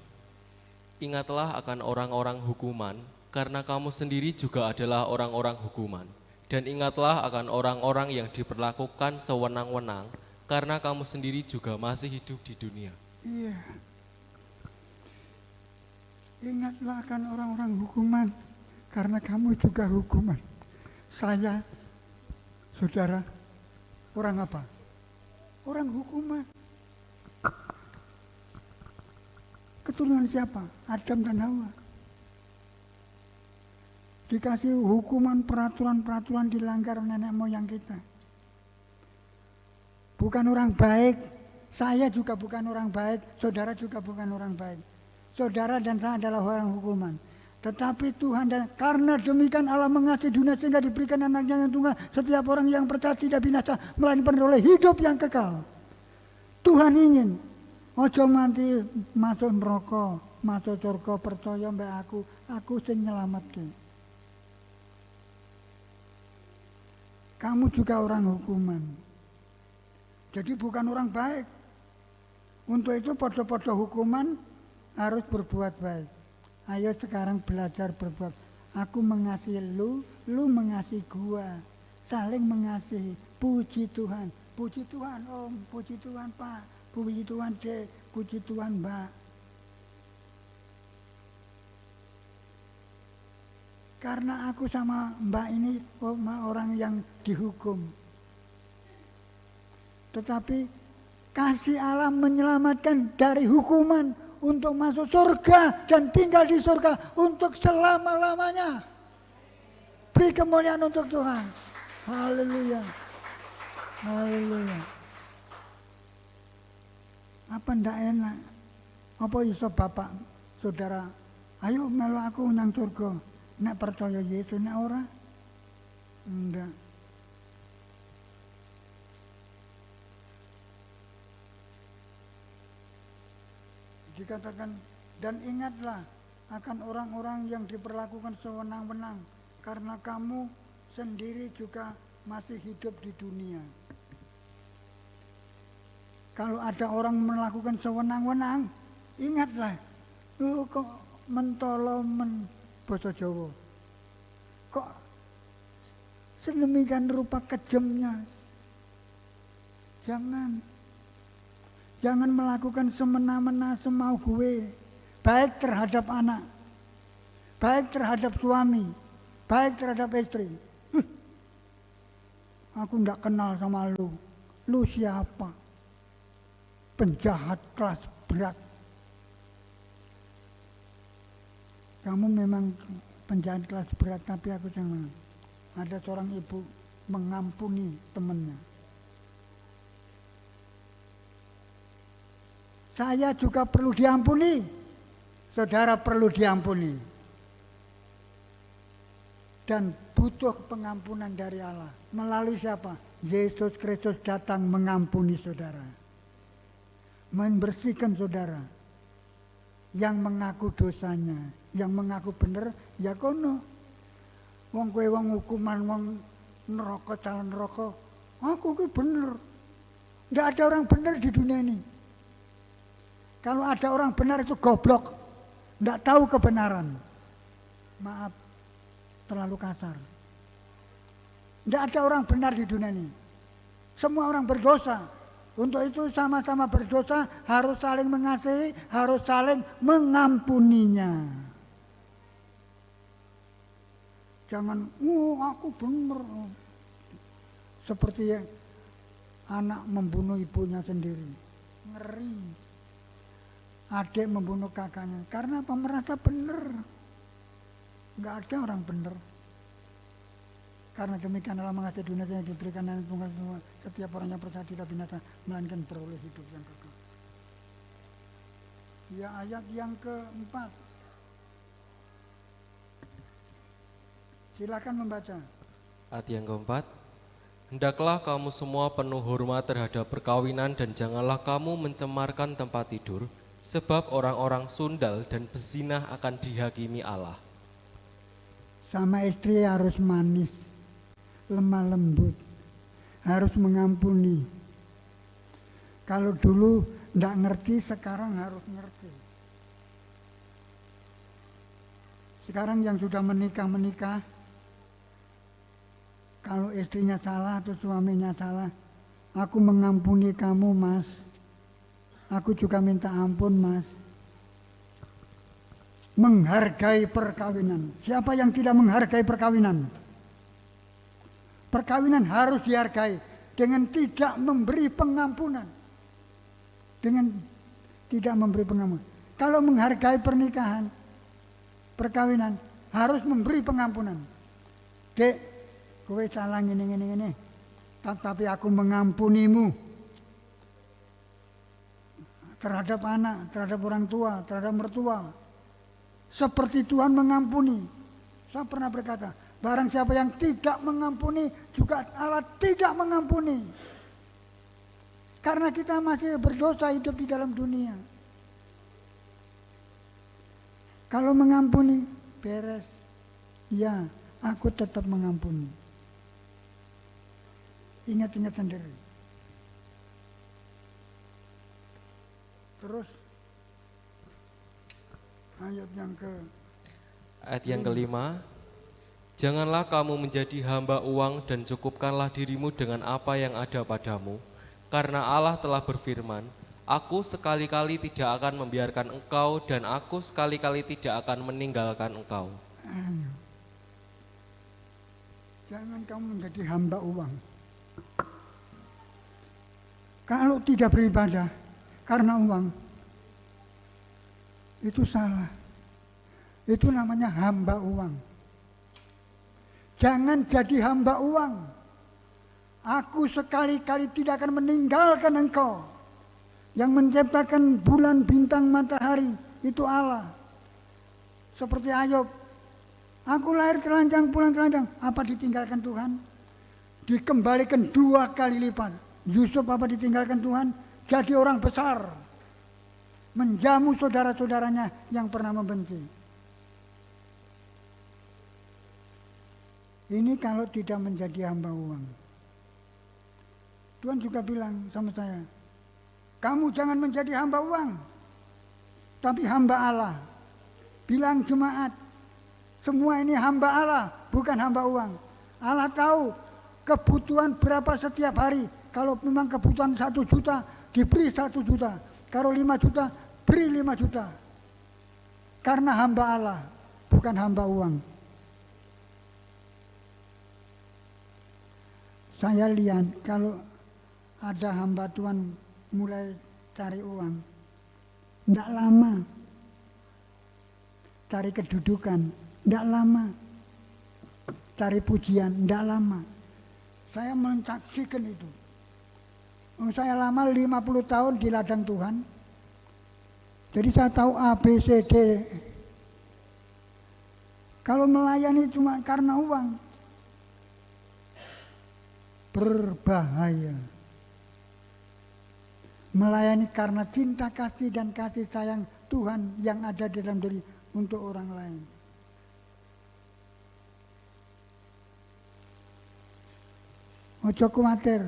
ingatlah akan orang-orang hukuman, karena kamu sendiri juga adalah orang-orang hukuman. Dan ingatlah akan orang-orang yang diperlakukan sewenang-wenang, karena kamu sendiri juga masih hidup di dunia. Iya. Ingatlah akan orang-orang hukuman, karena kamu juga hukuman. Saya, saudara, orang apa? Orang hukuman. Keturunan siapa? Adam dan Hawa. Dikasih hukuman, peraturan-peraturan dilanggar nenek moyang kita. Bukan orang baik, saya juga bukan orang baik, saudara juga bukan orang baik. Saudara dan saya adalah orang hukuman. Tetapi Tuhan, dan karena demikian Allah mengasihi dunia sehingga diberikan anaknya yang tunggal, setiap orang yang percaya tidak binasa, melainkan beroleh hidup yang kekal. Tuhan ingin, ojo mati masuk neraka, masuk surga, percaya mbak aku sing nyelametke. Kamu juga orang hukuman. Jadi bukan orang baik. Untuk itu podo-podo hukuman harus berbuat baik. Ayo sekarang belajar berbuat. Aku mengasihi lu mengasihi gua. Saling mengasihi. Puji Tuhan. Puji Tuhan Om, puji Tuhan Pak, puji Tuhan Dek, puji Tuhan Mbak. Karena aku sama Mbak ini orang yang dihukum. Tetapi kasih Allah menyelamatkan dari hukuman untuk masuk surga dan tinggal di surga untuk selama-lamanya. Beri kemuliaan untuk Tuhan. Haleluya. Haleluya. Apa ndak enak? Apa iso bapak, saudara, ayo melu aku nang surga. Nek percaya Yesus, nek ora? Enggak. Dikatakan, dan ingatlah akan orang-orang yang diperlakukan sewenang-wenang, karena kamu sendiri juga masih hidup di dunia. Kalau ada orang melakukan sewenang-wenang, ingatlah, lu kok mentolo Basa Jawa. Kok sedemikian rupa kejamnya? Jangan melakukan semena-mena semau gue. Baik terhadap anak, baik terhadap suami, baik terhadap istri. Aku ndak kenal sama lu. Lu siapa? Penjahat kelas berat. Kamu memang penjahat kelas berat, tapi aku jangan. Ada seorang ibu mengampuni temannya. Saya juga perlu diampuni. Saudara perlu diampuni. Dan butuh pengampunan dari Allah. Melalui siapa? Yesus Kristus datang mengampuni saudara. Membersihkan saudara. Yang mengaku dosanya. Yang mengaku benar, ya kono. Wong kowe wong hukuman, wong neraka, calon neraka. Aku ki bener. Nggak ada orang benar di dunia ini. Kalau ada orang benar itu goblok. Nggak tahu kebenaran. Maaf, terlalu kasar. Nggak ada orang benar di dunia ini. Semua orang berdosa. Untuk itu sama-sama berdosa harus saling mengasihi, harus saling mengampuninya. Jangan, aku benar. Seperti anak membunuh ibunya sendiri. Ngeri. Adik membunuh kakaknya. Karena apa? Merasa benar. Enggak ada orang benar. Karena demikian Allah mengasihi dunia yang diberikan dan tunggal semua. Setiap orang yang percaya tidak binasa, melainkan beroleh hidup yang kekal. Ya, ayat yang keempat. Silakan membaca. Ayat yang keempat. Hendaklah kamu semua penuh hormat terhadap perkawinan dan janganlah kamu mencemarkan tempat tidur, sebab orang-orang sundal dan pezinah akan dihakimi Allah. Sama istri harus manis, lemah lembut, harus mengampuni. Kalau dulu tidak ngerti, sekarang harus ngerti. Sekarang yang sudah menikah, kalau istrinya salah atau suaminya salah, aku mengampuni kamu, Mas. Aku juga minta ampun, Mas. Menghargai perkawinan. Siapa yang tidak menghargai perkawinan? Perkawinan harus dihargai dengan tidak memberi pengampunan. Dengan tidak memberi pengampunan. Kalau menghargai pernikahan, perkawinan harus memberi pengampunan. Dek, kowe salah ini. Tapi aku mengampunimu. Terhadap anak, terhadap orang tua, terhadap mertua. Seperti Tuhan mengampuni. Saya pernah berkata, barang siapa yang tidak mengampuni, juga Allah tidak mengampuni. Karena kita masih berdosa hidup di dalam dunia. Kalau mengampuni, beres. Ya, aku tetap mengampuni. Ingat-ingat sendiri. Terus ayat yang kelima, janganlah kamu menjadi hamba uang dan cukupkanlah dirimu dengan apa yang ada padamu, karena Allah telah berfirman, aku sekali-kali tidak akan membiarkan engkau dan aku sekali-kali tidak akan meninggalkan engkau. Jangan kamu menjadi hamba uang. Kalau tidak beribadah karena uang, itu salah. Itu namanya hamba uang. Jangan jadi hamba uang. Aku sekali-kali tidak akan meninggalkan engkau. Yang menciptakan bulan, bintang, matahari, itu Allah. Seperti Ayub. Aku lahir telanjang, pulang telanjang. Apa ditinggalkan Tuhan? Dikembalikan 2 kali lipat. Yusuf apa ditinggalkan Tuhan? Jadi orang besar. Menjamu saudara-saudaranya yang pernah membenci. Ini kalau tidak menjadi hamba uang. Tuhan juga bilang sama saya, kamu jangan menjadi hamba uang, tapi hamba Allah. Bilang jemaat, semua ini hamba Allah, bukan hamba uang. Allah tahu kebutuhan berapa setiap hari. Kalau memang kebutuhan 1 juta, diberi 1 juta. Kalau 5 juta, beri 5 juta. Karena hamba Allah, bukan hamba uang. Saya lihat kalau ada hamba Tuhan mulai cari uang, tidak lama. Cari kedudukan, tidak lama. Cari pujian, tidak lama. Saya mensaksikan itu. Saya lama 50 tahun di ladang Tuhan. Jadi saya tahu A, B, C, D. Kalau melayani cuma karena uang, berbahaya. Melayani karena cinta kasih dan kasih sayang Tuhan yang ada di dalam diri untuk orang lain. Ojo khawatir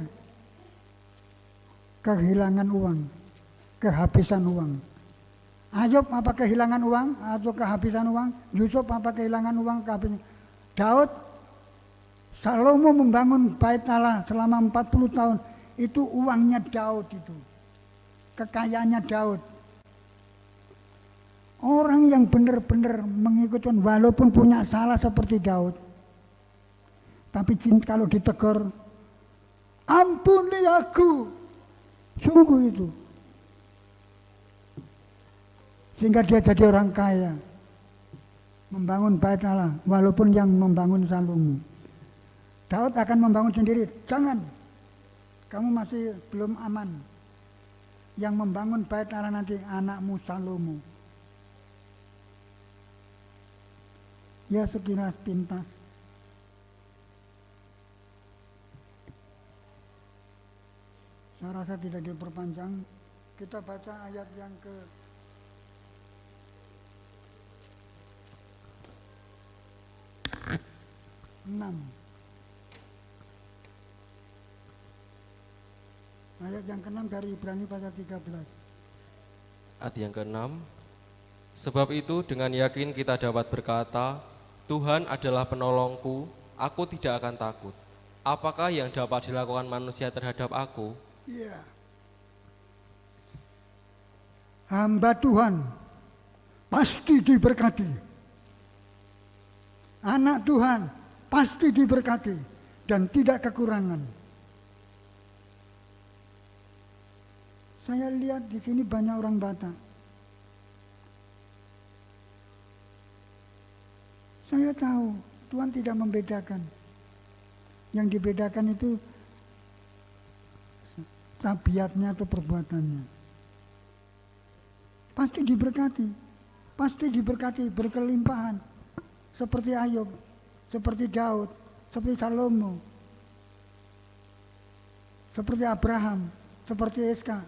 kehilangan uang, kehabisan uang. Ayub apa kehilangan uang atau kehabisan uang? Yusuf apa kehilangan uang, kehabisan? Daud, Salomo membangun bait Allah selama 40 tahun. itu uangnya Daud itu. Kekayaannya Daud. Orang yang benar-benar mengikuti Tuhan walaupun punya salah seperti Daud. Tapi kalau ditegur, ampuni aku. Sungguh itu. Sehingga dia jadi orang kaya. Membangun bait Allah walaupun yang membangun Salomo. Daud akan membangun sendiri. Jangan. Kamu masih belum aman. Yang membangun bait Allah nanti anakmu Salomo. Ya sekilas pintas. Saya rasa tidak diperpanjang. Kita baca ayat yang ke 6. Ayat yang ke-6 dari Ibrani pasal 13. Ayat yang ke-6. Sebab itu dengan yakin kita dapat berkata, Tuhan adalah penolongku, aku tidak akan takut. Apakah yang dapat dilakukan manusia terhadap aku? Iya. Hamba Tuhan pasti diberkati. Anak Tuhan pasti diberkati dan tidak kekurangan. Saya lihat di sini banyak orang Batak. Saya tahu Tuhan tidak membedakan. Yang dibedakan itu tabiatnya atau perbuatannya. Pasti diberkati, berkelimpahan. Seperti Ayub, seperti Daud, seperti Salomo, seperti Abraham, seperti Eska,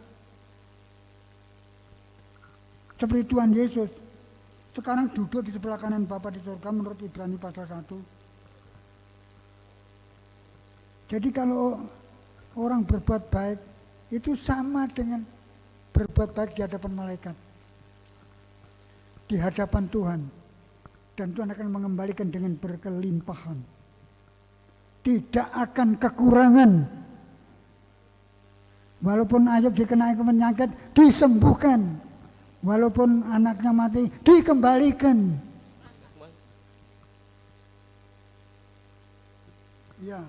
seperti Tuhan Yesus. Sekarang duduk di sebelah kanan Bapa di surga menurut Ibrani pasal 1. Jadi kalau orang berbuat baik itu sama dengan berbuat baik di hadapan malaikat, di hadapan Tuhan, dan Tuhan akan mengembalikan dengan berkelimpahan, tidak akan kekurangan. Walaupun Ayub dikenai penyakit disembuhkan, walaupun anaknya mati dikembalikan. Ya,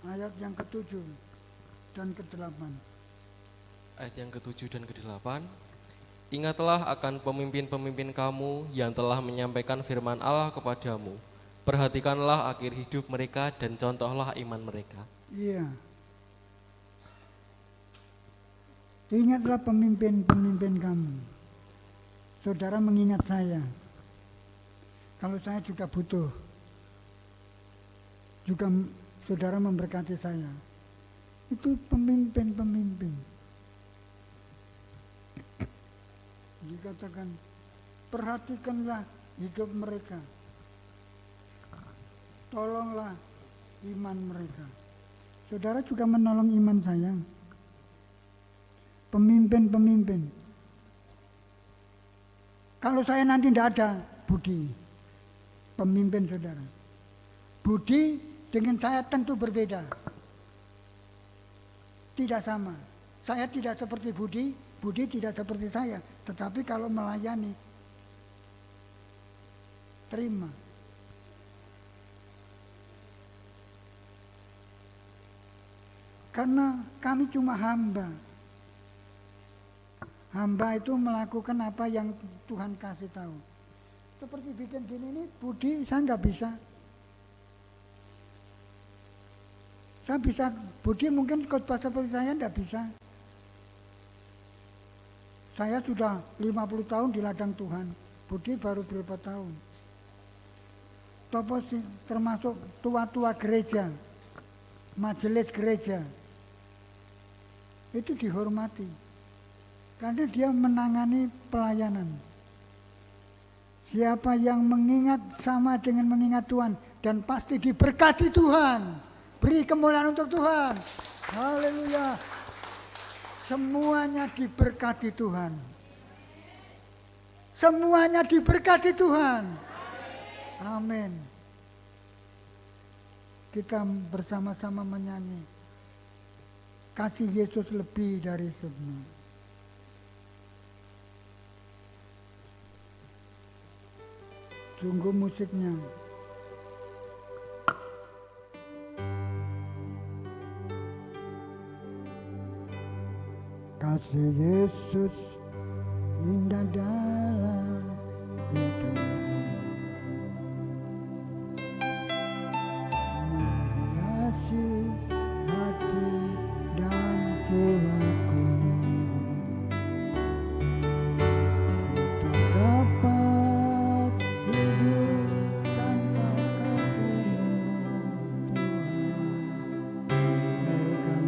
ayat yang ke-7 dan ke-8. Ayat yang ke-7 dan ke-8. Ingatlah akan pemimpin-pemimpin kamu yang telah menyampaikan firman Allah kepadamu. Perhatikanlah akhir hidup mereka dan contohlah iman mereka. Iya. Ingatlah pemimpin-pemimpin kamu. Saudara mengingat saya. Kalau saya juga butuh. Juga saudara memberkati saya. Itu pemimpin-pemimpin. Dikatakan, perhatikanlah hidup mereka. Tolonglah iman mereka. Saudara juga menolong iman saya. Pemimpin-pemimpin. Kalau saya nanti tidak ada, Budi, pemimpin saudara. Budi dengan saya tentu berbeda. Tidak sama. Saya tidak seperti Budi, Budi tidak seperti saya. Tetapi kalau melayani, terima. Karena kami cuma hamba. Hamba itu melakukan apa yang Tuhan kasih tahu. Seperti bikin gini ini, Budi saya nggak bisa. Saya bisa, Budi mungkin khotbah seperti saya nggak bisa. Saya sudah 50 tahun di ladang Tuhan, Budi baru berapa tahun. Topos termasuk tua-tua gereja, majelis gereja, itu dihormati. Karena dia menangani pelayanan. Siapa yang mengingat sama dengan mengingat Tuhan. Dan pasti diberkati Tuhan. Beri kemuliaan untuk Tuhan. Haleluya. Semuanya diberkati Tuhan. Semuanya diberkati Tuhan. Amin. Kita bersama-sama menyanyi. kasih Yesus lebih dari semua. Sungguh musiknya. Kasih Yesus indah dalam hidup, menghiasi hati dan jiwaku, untuk dapat hidup tanpa kasih-Mu, Tuhan.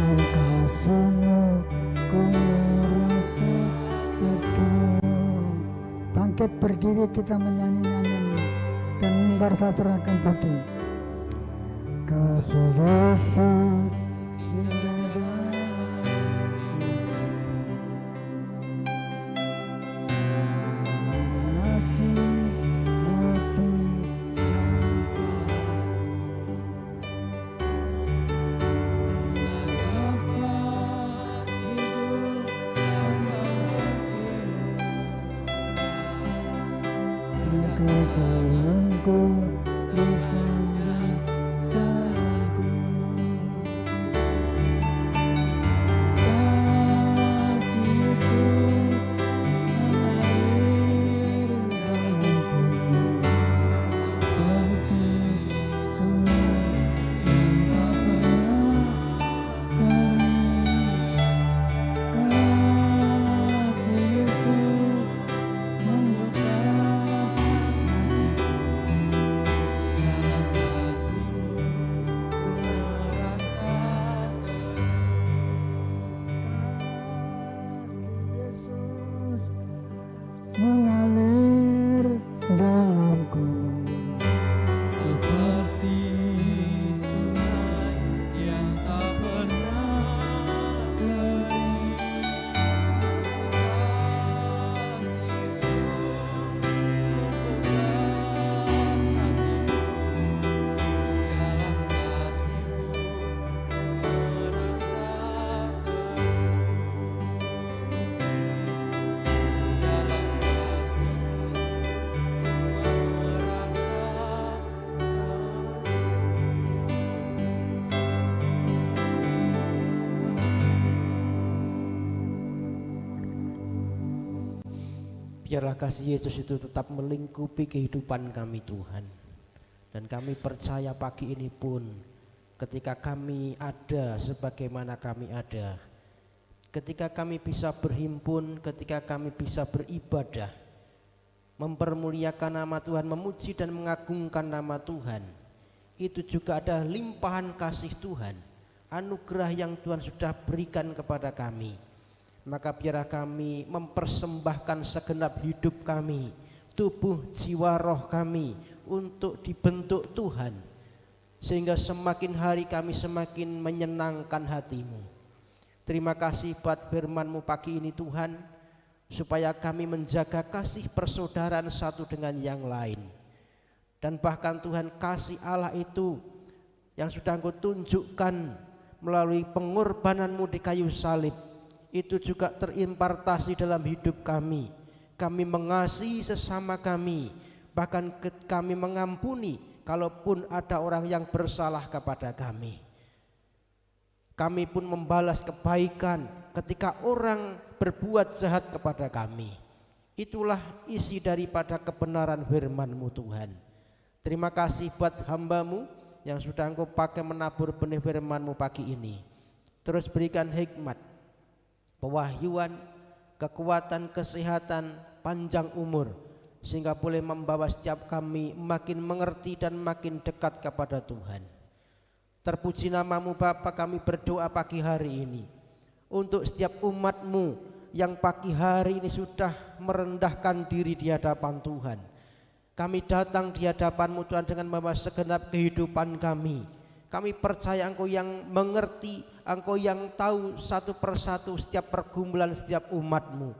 Berikan tanganku bangkit berdiri, kita menyanyi nyanyian dan mimbar serahkan budi. Kasih Yesus indah dalam mengasihi hati Kau lupakan jalanku, kasih Yesus mengalir dalamku, seperti sungai yang tak pernah kering. Kasih Yesus membuka mengalir dalamku, seperti sungai yang tak pernah kering. Kasih Yesus membekat hatiku, dalam kasih-Mu merasa teduh. Dalam kasih-Mu merasa Biarlah kasih Yesus itu tetap melingkupi kehidupan kami Tuhan. Dan kami percaya pagi ini pun ketika kami ada sebagaimana kami ada, ketika kami bisa berhimpun, ketika kami bisa beribadah, mempermuliakan nama Tuhan, memuji dan mengagungkan nama Tuhan, itu juga ada limpahan kasih Tuhan, anugerah yang Tuhan sudah berikan kepada kami. Maka biarlah kami mempersembahkan segenap hidup kami, tubuh, jiwa, roh kami untuk dibentuk Tuhan, sehingga semakin hari kami semakin menyenangkan hati-Mu. Terima kasih buat firman-Mu pagi ini Tuhan, supaya kami menjaga kasih persaudaraan satu dengan yang lain. Dan bahkan Tuhan, kasih Allah itu yang sudah Engkau tunjukkan melalui pengorbanan-Mu di kayu salib, itu juga terimpartasi dalam hidup kami. Kami mengasihi sesama kami, bahkan kami mengampuni kalaupun ada orang yang bersalah kepada kami. Kami pun membalas kebaikan ketika orang berbuat jahat kepada kami. Itulah isi daripada kebenaran firman-Mu Tuhan. Terima kasih buat hamba-Mu yang sudah Engkau pakai menabur benih firman-Mu pagi ini. Terus berikan hikmat, pewahyuan, kekuatan, kesehatan, panjang umur, sehingga boleh membawa setiap kami makin mengerti dan makin dekat kepada Tuhan. Terpuji namamu Bapa, kami berdoa pagi hari ini untuk setiap umat-Mu yang pagi hari ini sudah merendahkan diri di hadapan Tuhan. Kami datang di hadapan-Mu Tuhan dengan membawa segenap kehidupan kami. Kami percaya Engkau yang mengerti, Engkau yang tahu satu persatu setiap pergumulan setiap umat-Mu.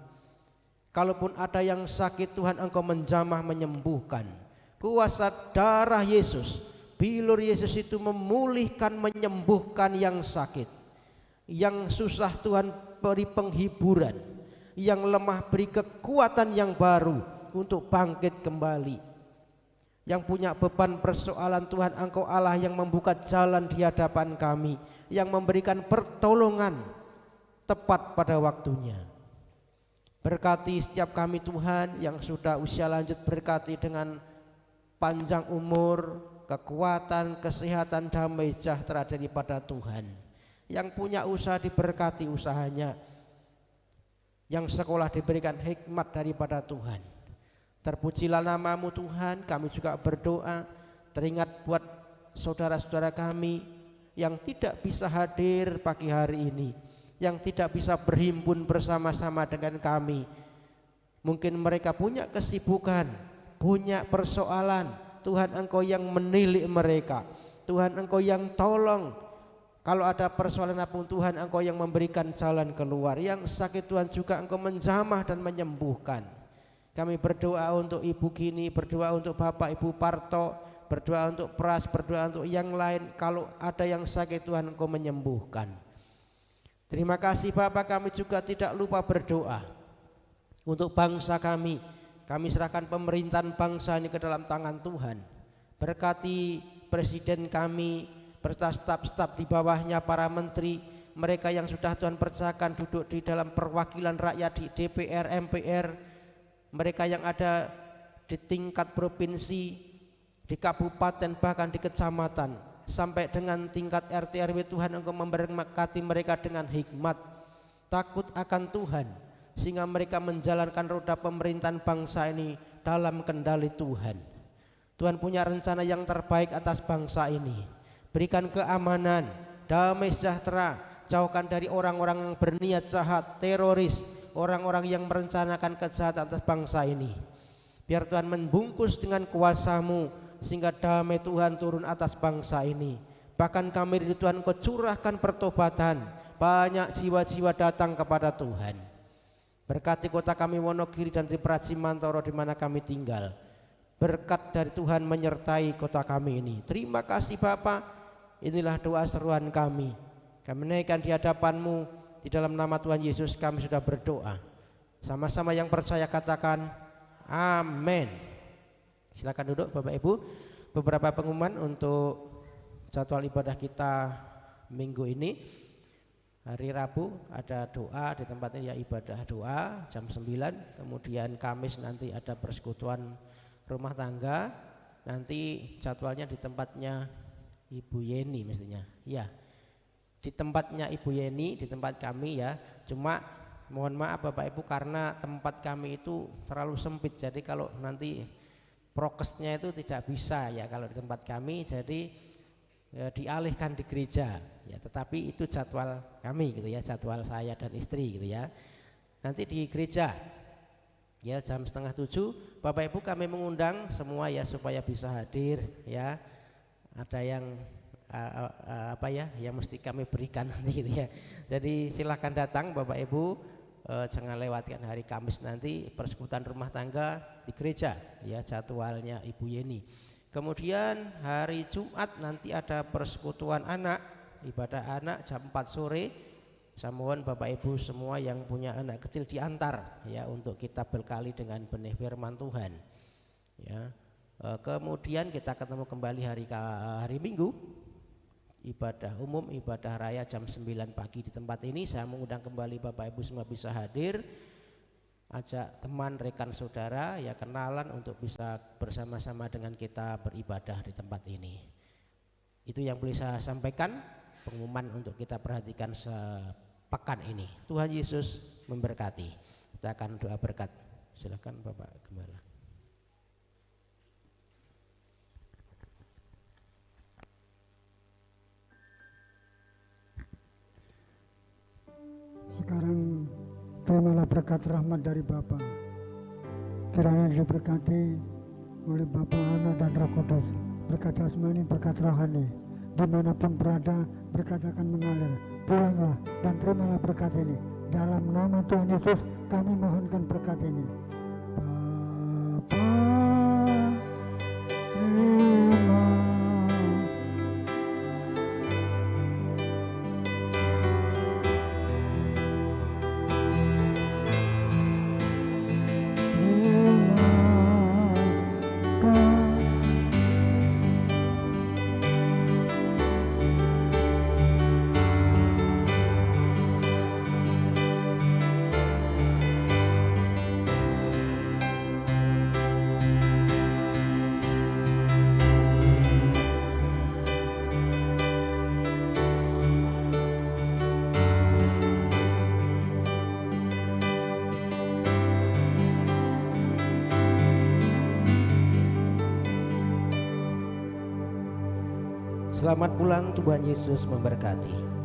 Kalaupun ada yang sakit Tuhan, Engkau menjamah menyembuhkan. Kuasa darah Yesus, bilur Yesus itu memulihkan, menyembuhkan yang sakit. Yang susah Tuhan beri penghiburan, yang lemah beri kekuatan yang baru untuk bangkit kembali. Yang punya beban persoalan Tuhan, Engkau Allah yang membuka jalan di hadapan kami, yang memberikan pertolongan tepat pada waktunya. Berkati setiap kami Tuhan yang sudah usia lanjut, berkati dengan panjang umur, kekuatan, kesehatan, damai sejahtera daripada Tuhan. Yang punya usaha diberkati usahanya, yang sekolah diberikan hikmat daripada Tuhan. Terpujilah namamu Tuhan. Kami juga berdoa teringat buat saudara-saudara kami yang tidak bisa hadir pagi hari ini, yang tidak bisa berhimpun bersama-sama dengan kami. Mungkin mereka punya kesibukan, punya persoalan. Tuhan Engkau yang menilik mereka, Tuhan Engkau yang tolong. Kalau ada persoalan apapun Tuhan Engkau yang memberikan jalan keluar. Yang sakit Tuhan juga Engkau menjamah dan menyembuhkan. Kami berdoa untuk Ibu Gini, berdoa untuk Bapak Ibu Parto, berdoa untuk Pras, berdoa untuk yang lain. Kalau ada yang sakit Tuhan Engkau menyembuhkan. Terima kasih Bapak, kami juga tidak lupa berdoa untuk bangsa kami. Kami serahkan pemerintahan bangsa ini ke dalam tangan Tuhan. Berkati presiden kami, berserta staf-staf di bawahnya, para menteri, mereka yang sudah Tuhan percayakan duduk di dalam perwakilan rakyat di DPR, MPR, mereka yang ada di tingkat provinsi, di kabupaten, bahkan di kecamatan, sampai dengan tingkat RT RW. Tuhan Engkau memberkati mereka dengan hikmat, takut akan Tuhan, sehingga mereka menjalankan roda pemerintahan bangsa ini dalam kendali Tuhan. Tuhan punya rencana yang terbaik atas bangsa ini. Berikan keamanan, damai sejahtera, jauhkan dari orang-orang yang berniat jahat, teroris, orang-orang yang merencanakan kejahatan atas bangsa ini. Biar Tuhan membungkus dengan kuasa-Mu, sehingga damai Tuhan turun atas bangsa ini. Bahkan kami di Tuhan Engkau curahkan pertobatan, banyak jiwa-jiwa datang kepada Tuhan. Berkati kota kami Wonogiri dan di Praji Mantoro di mana kami tinggal. Berkat dari Tuhan menyertai kota kami ini. Terima kasih Bapa. Inilah doa seruan kami. Kami menaikkan di hadapan-Mu, di dalam nama Tuhan Yesus kami sudah berdoa. Sama-sama yang percaya katakan amin. Silakan duduk Bapak Ibu. Beberapa pengumuman untuk jadwal ibadah kita minggu ini. Hari Rabu ada doa di tempat ini, ya ibadah doa jam 9. Kemudian Kamis nanti ada persekutuan rumah tangga. Nanti jadwalnya di tempatnya Ibu Yeni mestinya. Ya, di tempatnya Ibu Yeni, di tempat kami ya. Cuma mohon maaf Bapak Ibu karena tempat kami itu terlalu sempit. Jadi kalau nanti prokesnya itu tidak bisa ya kalau di tempat kami. Jadi dialihkan di gereja ya, tetapi itu jadwal kami gitu ya, jadwal saya dan istri gitu ya. Nanti di gereja ya jam 6:30. Bapak Ibu kami mengundang semua ya supaya bisa hadir ya. Ada yang apa ya yang mesti kami berikan nanti gitu ya. Jadi silakan datang Bapak Ibu, jangan lewatkan hari Kamis nanti persekutuan rumah tangga di gereja ya, jadwalnya Ibu Yeni. Kemudian hari Jumat nanti ada persekutuan anak, ibadah anak jam 4 sore. Saya mohon Bapak Ibu semua yang punya anak kecil diantar ya untuk kita berkali dengan benih firman Tuhan. Ya. Kemudian kita ketemu kembali hari Minggu, ibadah umum, ibadah raya jam 9 pagi di tempat ini. Saya mengundang kembali Bapak Ibu semua bisa hadir. Ajak teman, rekan, saudara ya kenalan untuk bisa bersama-sama dengan kita beribadah di tempat ini. Itu yang boleh saya sampaikan, pengumuman untuk kita perhatikan sepekan ini. Tuhan Yesus memberkati. Kita akan doa berkat. Silakan Bapak Gembala. terimalah berkat rahmat dari Bapa. Kiranya diberkati oleh Bapa, Anak, dan Roh Kudus. Berkat jasmani, berkat rohani. Dimanapun berada, berkat akan mengalir. Pulanglah dan terimalah berkat ini. Dalam nama Tuhan Yesus kami mohonkan berkat ini. Bapa, terima. Selamat pulang, Tuhan Yesus memberkati.